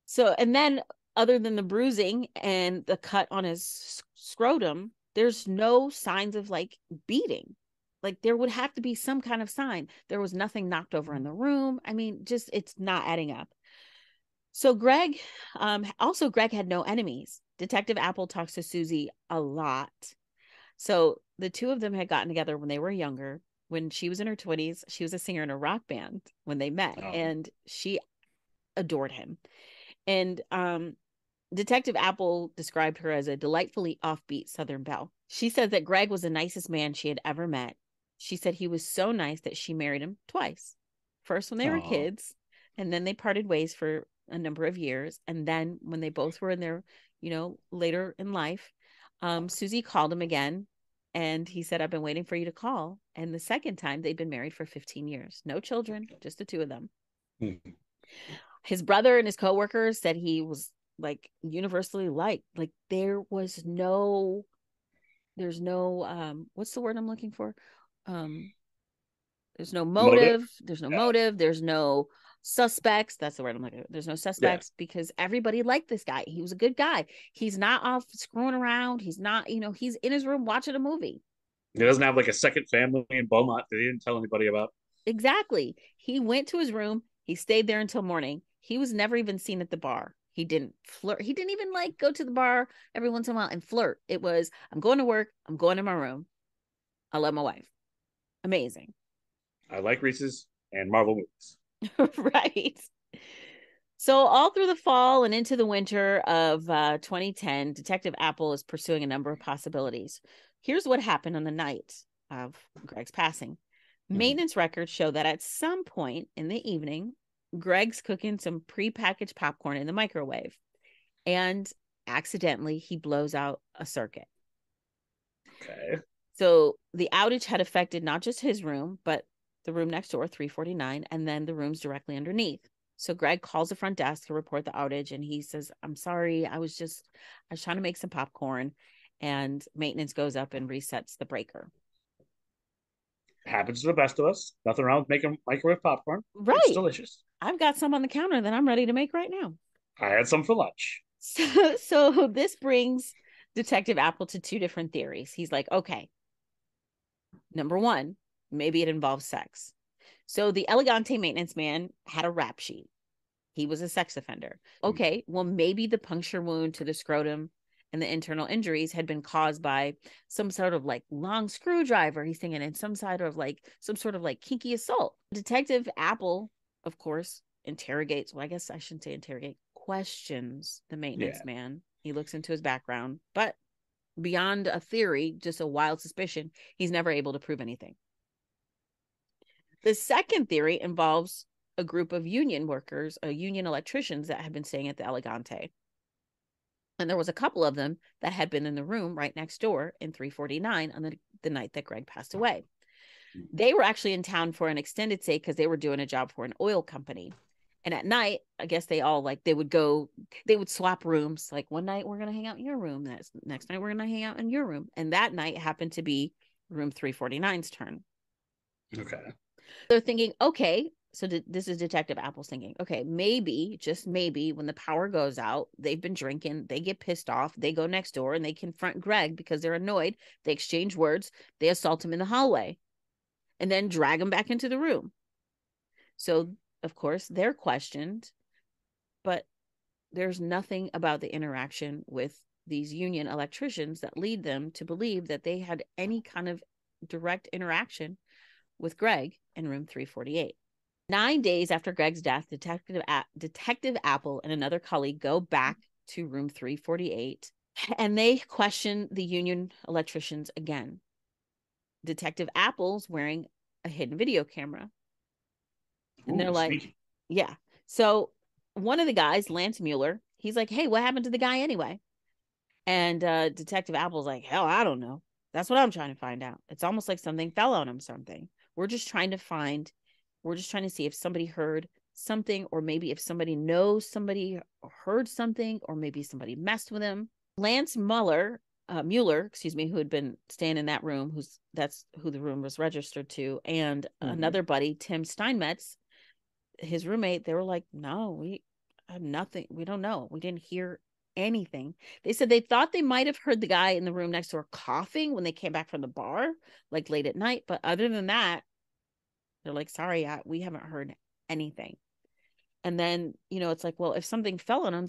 So, and then other than the bruising and the cut on his scrotum, there's no signs of like beating. Like there would have to be some kind of sign. There was nothing knocked over in the room. I mean, just it's not adding up. So Greg had no enemies. Detective Apple talks to Susie a lot. So the two of them had gotten together when they were younger. When she was in her 20s, she was a singer in a rock band when they met, Oh. and she adored him. And Detective Apple described her as a delightfully offbeat Southern belle. She said that Greg was the nicest man she had ever met. She said he was so nice that she married him twice. First when they were Oh. kids, and then they parted ways for a number of years. And then when they both were in their, later in life, Susie called him again. And he said, I've been waiting for you to call. And the second time, they'd been married for 15 years. No children, just the two of them. His brother and his coworkers said he was like universally liked. Like there's no what's the word I'm looking for? There's no Motive? motive, Yeah. there's no suspects. That's the word I'm looking for. There's no Yeah. suspects because everybody liked this guy. He was a good guy. He's not off screwing around. He's not, he's in his room watching a movie. He doesn't have like a second family in Beaumont that he didn't tell anybody about. Exactly. He went to his room. He stayed there until morning. He was never even seen at the bar. He didn't flirt. He didn't even like go to the bar every once in a while and flirt. It was, I'm going to work. I'm going to my room. I love my wife. Amazing. I like Reese's and Marvel movies. Right. So all through the fall and into the winter of 2010, Detective Apple is pursuing a number of possibilities. Here's what happened on the night of Greg's passing. Maintenance records show that at some point in the evening, Greg's cooking some prepackaged popcorn in the microwave, and accidentally he blows out a circuit. Okay. So the outage had affected not just his room, but the room next door, 349, and then the rooms directly underneath. So Greg calls the front desk to report the outage, and he says, I'm sorry, I was trying to make some popcorn, and maintenance goes up and resets the breaker. Happens to the best of us. Nothing wrong with making microwave popcorn. It's Right. delicious. I've got some on the counter that I'm ready to make right now. I had some for lunch. So this brings Detective Apple to two different theories. He's like, okay, number one, maybe it involves sex. So the Elegante maintenance man had a rap sheet. He was a sex offender. Okay, well, maybe the puncture wound to the scrotum and the internal injuries had been caused by some sort of like long screwdriver. He's thinking, and some sort of like kinky assault. Detective Apple, of course, interrogates. Well, I guess I shouldn't say interrogate. Questions the maintenance man. He looks into his background, but beyond a theory, just a wild suspicion, he's never able to prove anything. The second theory involves a group of union workers, union electricians that had been staying at the Elegante. And there was a couple of them that had been in the room right next door in 349 on the night that Greg passed away. They were actually in town for an extended stay because they were doing a job for an oil company. And at night, I guess they all they would swap rooms. Like one night we're going to hang out in your room. Next night we're going to hang out in your room. And that night happened to be room 349's turn. Okay. They're thinking, okay, so this is Detective Apple's thinking, okay, maybe, just maybe, when the power goes out, they've been drinking, they get pissed off, they go next door and they confront Greg because they're annoyed. They exchange words, they assault him in the hallway, and then drag him back into the room. So, of course, they're questioned, but there's nothing about the interaction with these union electricians that lead them to believe that they had any kind of direct interaction with Greg in room 348. 9 days after Greg's death, Detective Apple and another colleague go back to room 348 and they question the union electricians again. Detective Apple's wearing a hidden video camera. And they're like, sneaky. yeah. So one of the guys, Lance Mueller, he's like, hey, what happened to the guy anyway? And Detective Apple's like, hell, I don't know. That's what I'm trying to find out. It's almost like something fell on him, something. We're just trying to see if somebody heard something, or maybe if somebody knows somebody heard something, or maybe somebody messed with him. Lance Mueller, who had been staying in that room, that's who the room was registered to, and another buddy, Tim Steinmetz, his roommate, they were like, no, we have nothing. We don't know. We didn't hear anything. They said they thought they might have heard the guy in the room next door coughing when they came back from the bar, like late at night. But other than that, they're like, sorry, we haven't heard anything. And then, it's like, well, if something fell on them,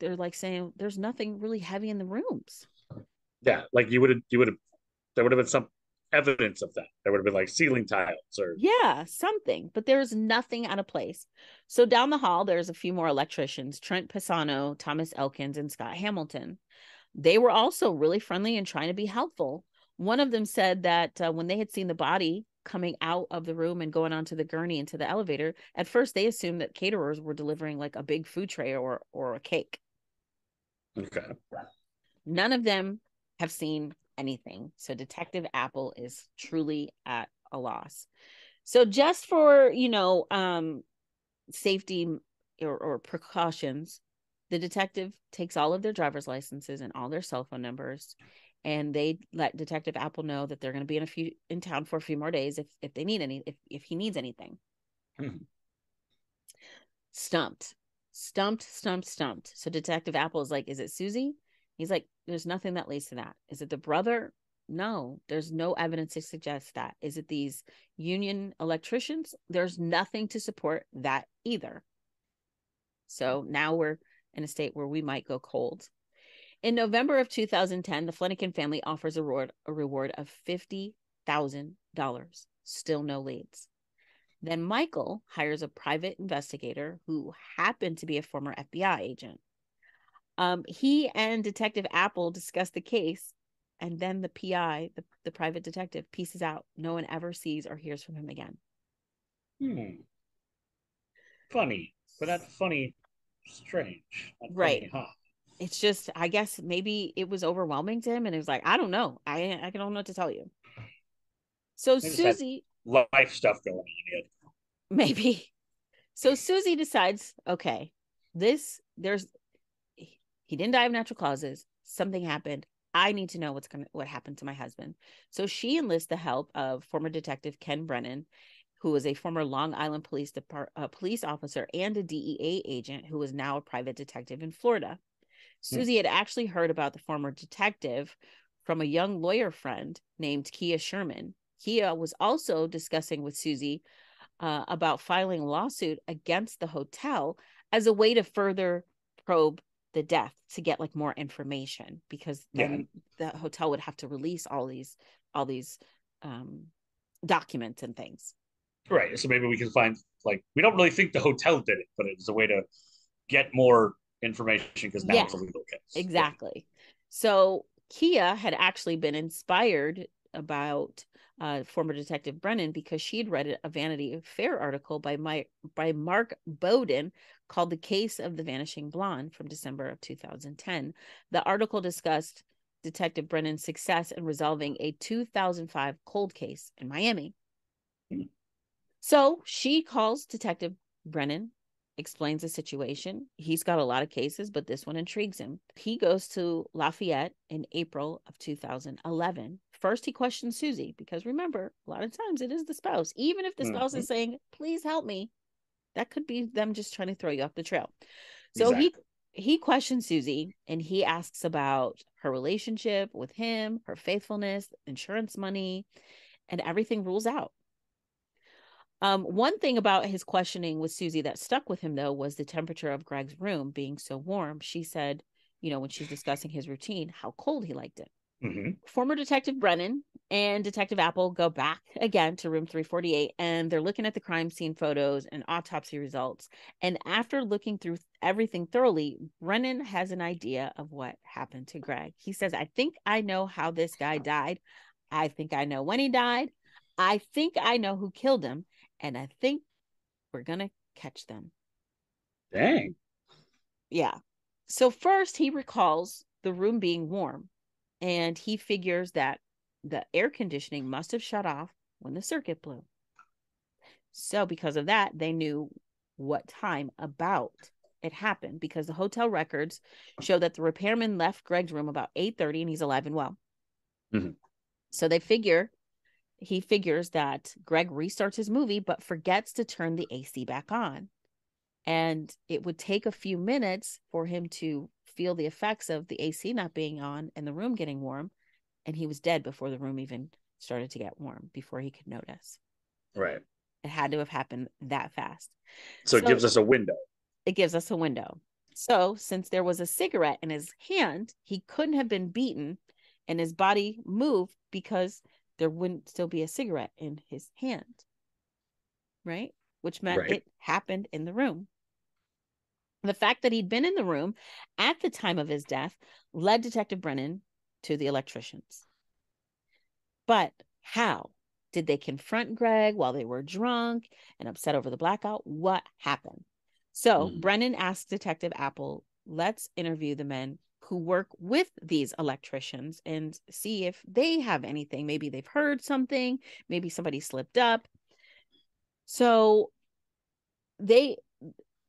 they're like saying there's nothing really heavy in the rooms. Yeah, like there would have been some evidence of that. There would have been like ceiling tiles or something, but there's nothing out of place. So down the hall, there's a few more electricians, Trent Pisano, Thomas Elkins, and Scott Hamilton. They were also really friendly and trying to be helpful. One of them said that when they had seen the body coming out of the room and going onto the gurney into the elevator, at first they assumed that caterers were delivering like a big food tray or a cake. Okay. None of them have seen anything. So Detective Apple is truly at a loss. So just for, safety or precautions, the detective takes all of their driver's licenses and all their cell phone numbers, and they let Detective Apple know that they're going to be in town for a few more days if they need if he needs anything. Stumped. So Detective Apple is like, is it Susie? He's like, there's nothing that leads to that. Is it the brother? No, there's no evidence to suggest that. Is it these union electricians? There's nothing to support that either. So now we're in a state where we might go cold. In November of 2010, the Fleniken family offers a reward of $50,000. Still no leads. Then Michael hires a private investigator who happened to be a former FBI agent. He and Detective Apple discuss the case, and then the PI, the private detective, pieces out. No one ever sees or hears from him again. Funny, but not funny, strange. Not right. Funny, huh? It's just, I guess maybe it was overwhelming to him, and it was like, I don't know. I don't know what to tell you. So Susie, life stuff going on. Maybe. So Susie decides, okay, he didn't die of natural causes. Something happened. I need to know what happened to my husband. So she enlists the help of former detective Ken Brennan, who was a former Long Island police officer and a DEA agent who was now a private detective in Florida. Susie had actually heard about the former detective from a young lawyer friend named Kia Sherman. Kia was also discussing with Susie about filing a lawsuit against the hotel as a way to further probe the death, to get like more information, because then the hotel would have to release all these documents and things. Right. So maybe we can find, like, we don't really think the hotel did it, but it's a way to get more information because now it's a legal case. Exactly. So Kia had actually been inspired about former Detective Brennan because she had read a Vanity Fair article by Mark Bowden called "The Case of the Vanishing Blonde" from December of 2010. The article discussed Detective Brennan's success in resolving a 2005 cold case in Miami. So she calls Detective Brennan, explains the situation. He's got a lot of cases, but this one intrigues him. He goes to Lafayette in April of 2011. First, he questions Susie because remember, a lot of times it is the spouse. Even if the spouse is saying, please help me, that could be them just trying to throw you off the trail. So exactly. He questions Susie and he asks about her relationship with him, her faithfulness, insurance money, and everything rules out. One thing about his questioning with Susie that stuck with him, though, was the temperature of Greg's room being so warm. She said, you know, when she's discussing his routine, how cold he liked it. Mm-hmm. Former Detective Brennan and Detective Apple go back again to room 348, and they're looking at the crime scene photos and autopsy results. And after looking through everything thoroughly, Brennan has an idea of what happened to Greg. He says, I think I know how this guy died. I think I know when he died. I think I know who killed him. And I think we're going to catch them. Dang. Yeah. So first he recalls the room being warm and he figures that the air conditioning must have shut off when the circuit blew. So because of that, they knew what time about it happened because the hotel records show that the repairman left Greg's room about 8:30 and he's alive and well. Mm-hmm. So he figures that Greg restarts his movie, but forgets to turn the AC back on. And it would take a few minutes for him to feel the effects of the AC not being on and the room getting warm. And he was dead before the room even started to get warm, before he could notice. Right. It had to have happened that fast. So it gives us a window. It gives us a window. So since there was a cigarette in his hand, he couldn't have been beaten and his body moved because there wouldn't still be a cigarette in his hand, right? Which meant it happened in the room. The fact that he'd been in the room at the time of his death led Detective Brennan to the electricians. But how? Did they confront Greg while they were drunk and upset over the blackout? What happened? So Brennan asked Detective Apple, let's interview the men who work with these electricians and see if they have anything. Maybe they've heard something. Maybe somebody slipped up. So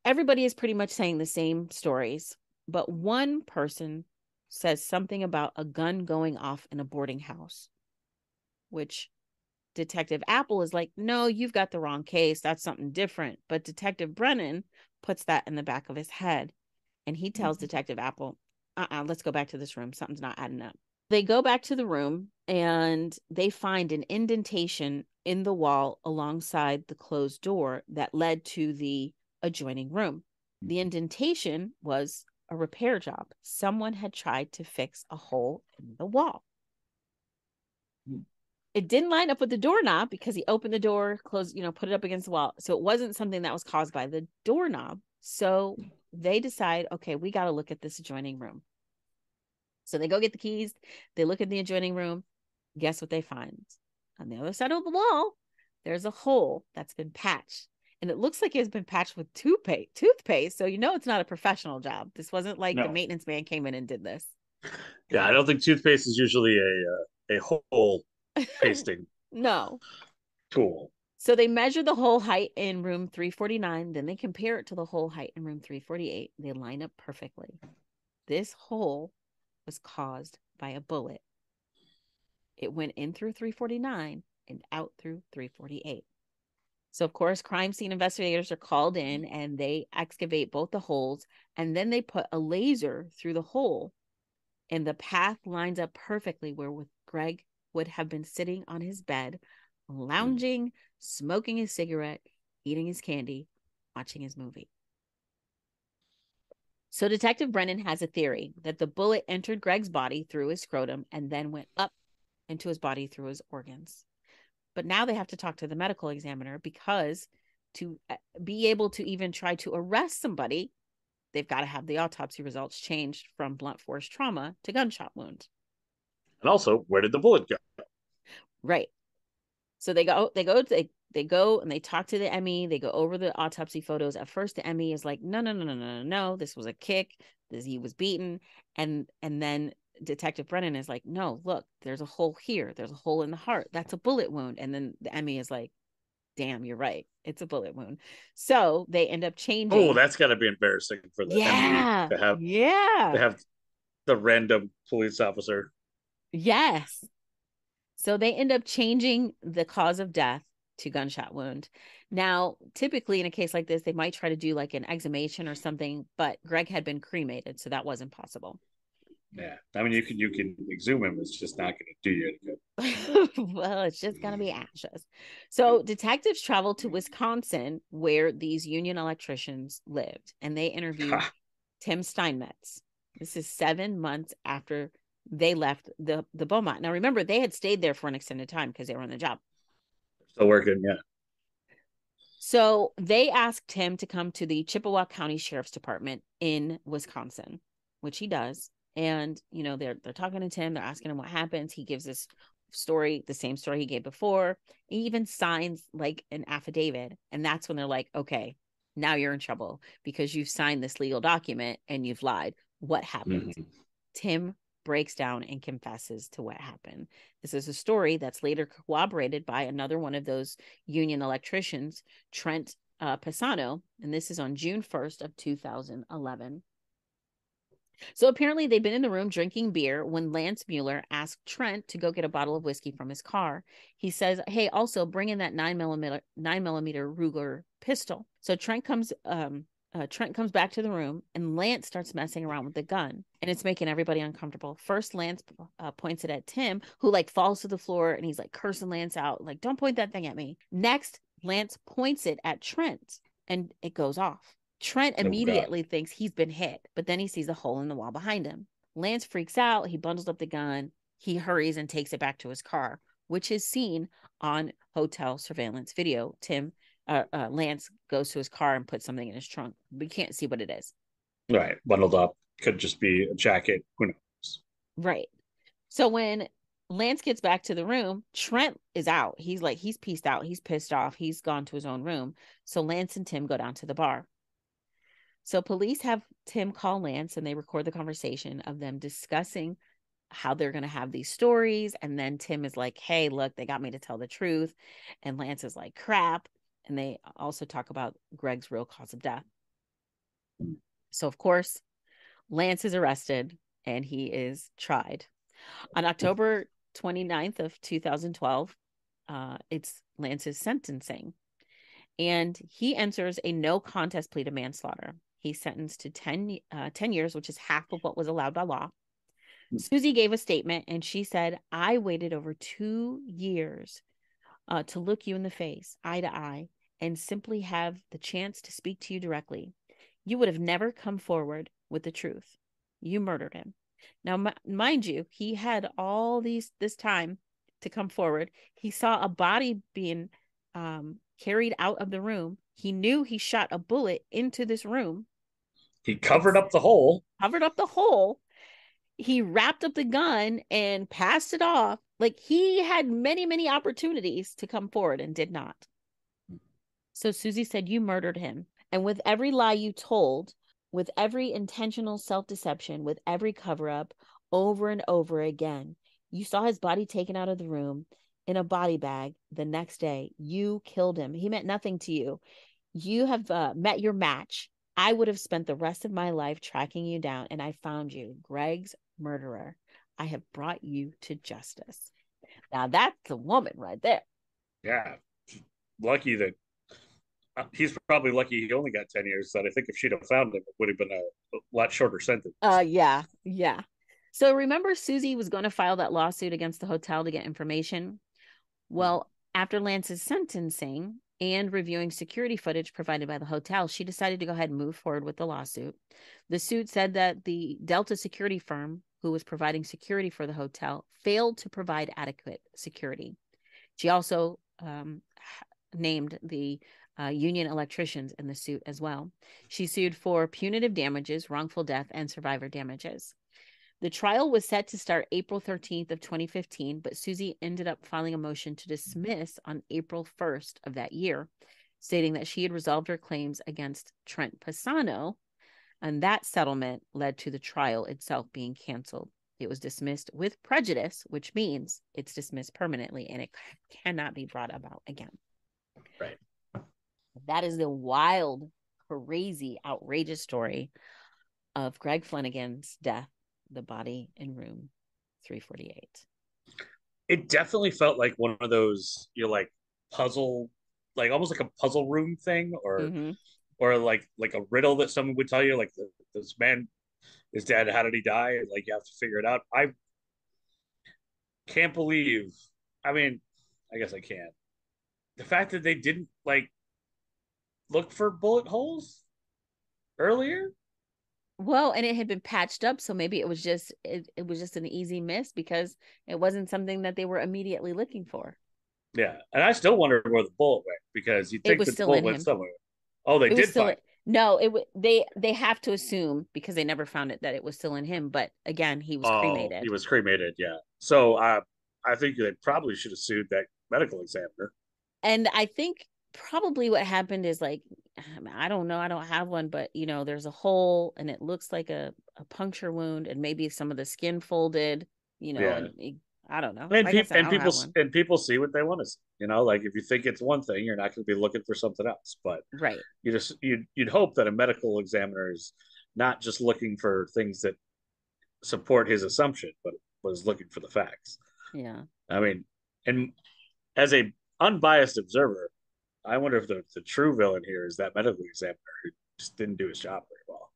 everybody is pretty much saying the same stories, but one person says something about a gun going off in a boarding house, which Detective Apple is like, no, you've got the wrong case. That's something different. But Detective Brennan puts that in the back of his head. And he tells Detective Apple, let's go back to this room. Something's not adding up. They go back to the room and they find an indentation in the wall alongside the closed door that led to the adjoining room. The indentation was a repair job. Someone had tried to fix a hole in the wall. It didn't line up with the doorknob because he opened the door, closed, put it up against the wall. So it wasn't something that was caused by the doorknob. So they decide, okay, we got to look at this adjoining room. So they go get the keys. They look at the adjoining room. Guess what they find? On the other side of the wall, there's a hole that's been patched. And it looks like it's been patched with toothpaste. So it's not a professional job. This wasn't like the maintenance man came in and did this. Yeah, I don't think toothpaste is usually a hole pasting tool. So they measure the hole height in room 349. Then they compare it to the hole height in room 348. They line up perfectly. This hole was caused by a bullet. It went in through 349 and out through 348. So, of course, crime scene investigators are called in and they excavate both the holes and then they put a laser through the hole and the path lines up perfectly where Greg would have been sitting on his bed, lounging, smoking his cigarette, eating his candy, watching his movie. So Detective Brennan has a theory that the bullet entered Greg's body through his scrotum and then went up into his body through his organs. But now they have to talk to the medical examiner because to be able to even try to arrest somebody, they've got to have the autopsy results changed from blunt force trauma to gunshot wound. And also, where did the bullet go? Right. So they go and they talk to the Emmy. They go over the autopsy photos. At first, the Emmy is like, no, no, no, no, no, no, no. This was a kick. He was beaten. And then Detective Brennan is like, no, look, there's a hole here. There's a hole in the heart. That's a bullet wound. And then the Emmy is like, damn, you're right. It's a bullet wound. So they end up Oh, changing. that's got to be embarrassing for the ME Yeah. to Yeah. have the random police officer. Yes. So they end up changing the cause of death to gunshot wound. Now, typically in a case like this, they might try to do like an exhumation or something, but Greg had been cremated, so that wasn't possible. Yeah, I mean you can exhume him. It's just not going to do you any good. Well, it's just going to be ashes. So detectives traveled to Wisconsin where these union electricians lived, and they interviewed Ha, Tim Steinmetz. This is 7 months after they left the Beaumont. Now, remember, they had stayed there for an extended time because they were on the job. still working. Yeah. So they asked him to come to the Chippewa County Sheriff's Department in Wisconsin, which he does. And they're talking to Tim. They're asking him what happens. He gives this story, the same story he gave before. He even signs like an affidavit, and that's when they're like, "Okay, now you're in trouble because you've signed this legal document and you've lied. What happened?" Mm-hmm. Tim breaks down and confesses to what happened. This is a story that's later corroborated by another one of those union electricians, Trent Pisano, and this is on June 1st of 2011. So apparently they've been in the room drinking beer when Lance Mueller asked Trent to go get a bottle of whiskey from his car. He says, "Hey, also bring in that 9mm Ruger pistol." So Trent comes back to the room and Lance starts messing around with the gun, and it's making everybody uncomfortable. First, Lance points it at Tim, who like falls to the floor, and he's like cursing Lance out, like, "Don't point that thing at me." Next, Lance points it at Trent, and it goes off. Trent Oh God. immediately thinks he's been hit, but then he sees a hole in the wall behind him. Lance freaks out. He bundles up the gun. He hurries and takes it back to his car, which is seen on hotel surveillance video. Lance goes to his car and puts something in his trunk. We can't see what it is. Right, bundled up. Could just be a jacket. Who knows? Right. So when Lance gets back to the room, Trent is out. He's pieced out. He's pissed off. He's gone to his own room. So Lance and Tim go down to the bar. So police have Tim call Lance and they record the conversation of them discussing how they're going to have these stories. And then Tim is like, "Hey, look, they got me to tell the truth." And Lance is like, "Crap." And they also talk about Greg's real cause of death. So, of course, Lance is arrested and he is tried. On October 29th of 2012, it's Lance's sentencing. And he enters a no contest plea to manslaughter. He's sentenced to 10 years, which is half of what was allowed by law. Susie gave a statement and she said, "I waited over 2 years to look you in the face, eye to eye, and simply have the chance to speak to you directly. You would have never come forward with the truth. You murdered him." Now, mind you, he had this time to come forward. He saw a body being carried out of the room. He knew he shot a bullet into this room. He covered It's up the hole. covered up the hole. He wrapped up the gun and passed it off. Like, he had many, many opportunities to come forward and did not. So Susie said, "You murdered him. And with every lie you told, with every intentional self-deception, with every cover-up, over and over again, you saw his body taken out of the room in a body bag the next day. You killed him. He meant nothing to you. You have met your match. I would have spent the rest of my life tracking you down, and I found you, Greg's murderer. I have brought you to justice." Now, that's the woman right there. Yeah, lucky that he's probably lucky he only got 10 years. That I think if she'd have found him, it would have been a lot shorter sentence. Yeah, yeah. So remember, Susie was going to file that lawsuit against the hotel to get information. Well, after Lance's sentencing and reviewing security footage provided by the hotel, she decided to go ahead and move forward with the lawsuit. The suit said that the Delta security firm, who was providing security for the hotel, failed to provide adequate security. She also named the union electricians in the suit as well. She sued for punitive damages, wrongful death, and survivor damages. The trial was set to start April 13th of 2015, but Susie ended up filing a motion to dismiss on April 1st of that year, stating that she had resolved her claims against Trent Pisano, and that settlement led to the trial itself being canceled. It was dismissed with prejudice, which means it's dismissed permanently and it cannot be brought about again. Right. That is the wild, crazy, outrageous story of Greg Fleniken's death, the body in room 348. It definitely felt like one of those, like puzzle, like almost like a puzzle room thing, or like a riddle that someone would tell you, like this man is dead. How did he die? Like you have to figure it out. I can't believe. I mean, I guess I can. The fact that they didn't like look for bullet holes earlier. Well, and it had been patched up, so maybe it was just an easy miss because it wasn't something that they were immediately looking for. Yeah, and I still wonder where the bullet went, because you It think was that the still bullet in went him. somewhere. Oh, they It was did still find. no, they have to assume, because they never found it, that it was still in him. But again, he was Oh, he cremated. was cremated. Yeah. So I think they probably should have sued that medical examiner. And I think probably what happened is, like, I don't know, I don't have one, but there's a hole and it looks like a puncture wound, and maybe some of the skin folded, Yeah. and I don't know. And Like I people said, I don't have one. see what they want to see. Like if you think it's one thing, you're not going to be looking for something else. But Right. you'd hope that a medical examiner is not just looking for things that support his assumption, but was looking for the facts. Yeah. I mean, and as a unbiased observer, I wonder if the true villain here is that medical examiner who just didn't do his job very well.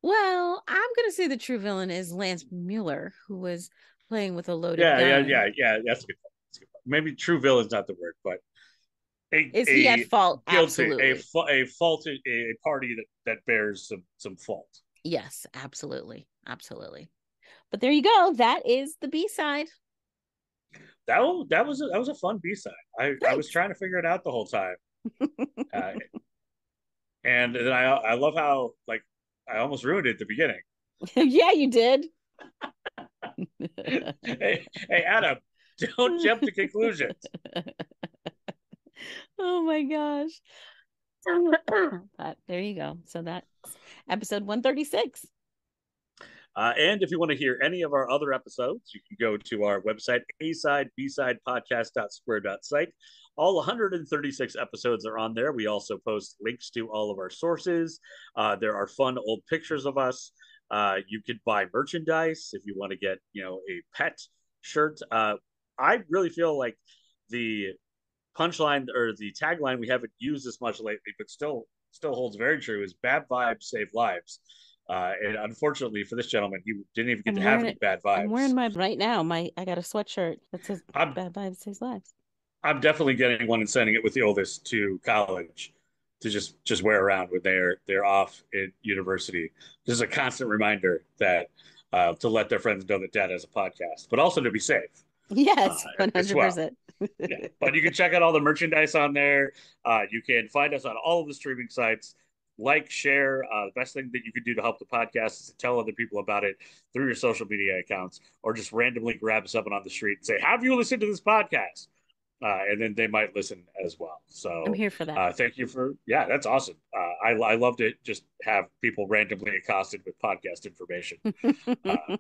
Well, I'm gonna say the true villain is Lance Mueller, who was playing with a loaded Yeah, yeah, gun. yeah, yeah. That's a good point. That's a good point. Maybe true villain's not the word, but Is he at a fault? guilty, Absolutely. a faulty, a party that bears some fault. Yes, absolutely. Absolutely. But there you go. That is the B-side. That was a fun B side. I was Thanks. trying to figure it out the whole time, uh, and then I love how, like, I almost ruined it at the beginning. Yeah, you did. Hey, Adam, don't jump to conclusions. Oh my gosh. But there you go. So that's episode 136. And if you want to hear any of our other episodes, you can go to our website, A-side, B-side podcast.square.site. All 136 episodes are on there. We also post links to all of our sources. There are fun old pictures of us. You could buy merchandise if you want to get, a pet shirt. I really feel like the punchline, or the tagline we haven't used as much lately, but still holds very true, is bad vibes save lives. And unfortunately for this gentleman, he didn't even get I'm to have wearing any it. bad I'm wearing vibes. my right now. I got a sweatshirt that says I'm "Bad Vibes Saves Lives." I'm definitely getting one and sending it with the oldest to college to just wear around when they're off at university. This is a constant reminder that to let their friends know that Dad has a podcast, but also to be safe Yes, as well. 100%. Yeah, but you can check out all the merchandise on there. You can find us on all of the streaming sites. Like, share. The best thing that you can do to help the podcast is to tell other people about it through your social media accounts, or just randomly grab someone on the street and say, "Have you listened to this podcast?" And then they might listen as well. I'm So here for that. thank you for, yeah, that's awesome. I love to just have people randomly accosted with podcast information. Uh,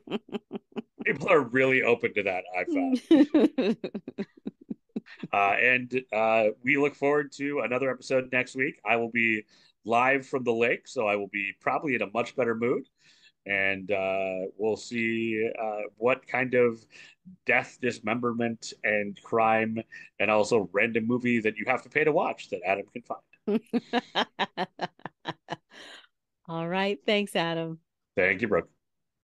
People are really open to that, I've found. And we look forward to another episode next week. I will be live from the lake, so I will be probably in a much better mood. And we'll see what kind of death, dismemberment, and crime, and also random movie that you have to pay to watch that Adam can find. All right. Thanks, Adam. Thank you, Brooke.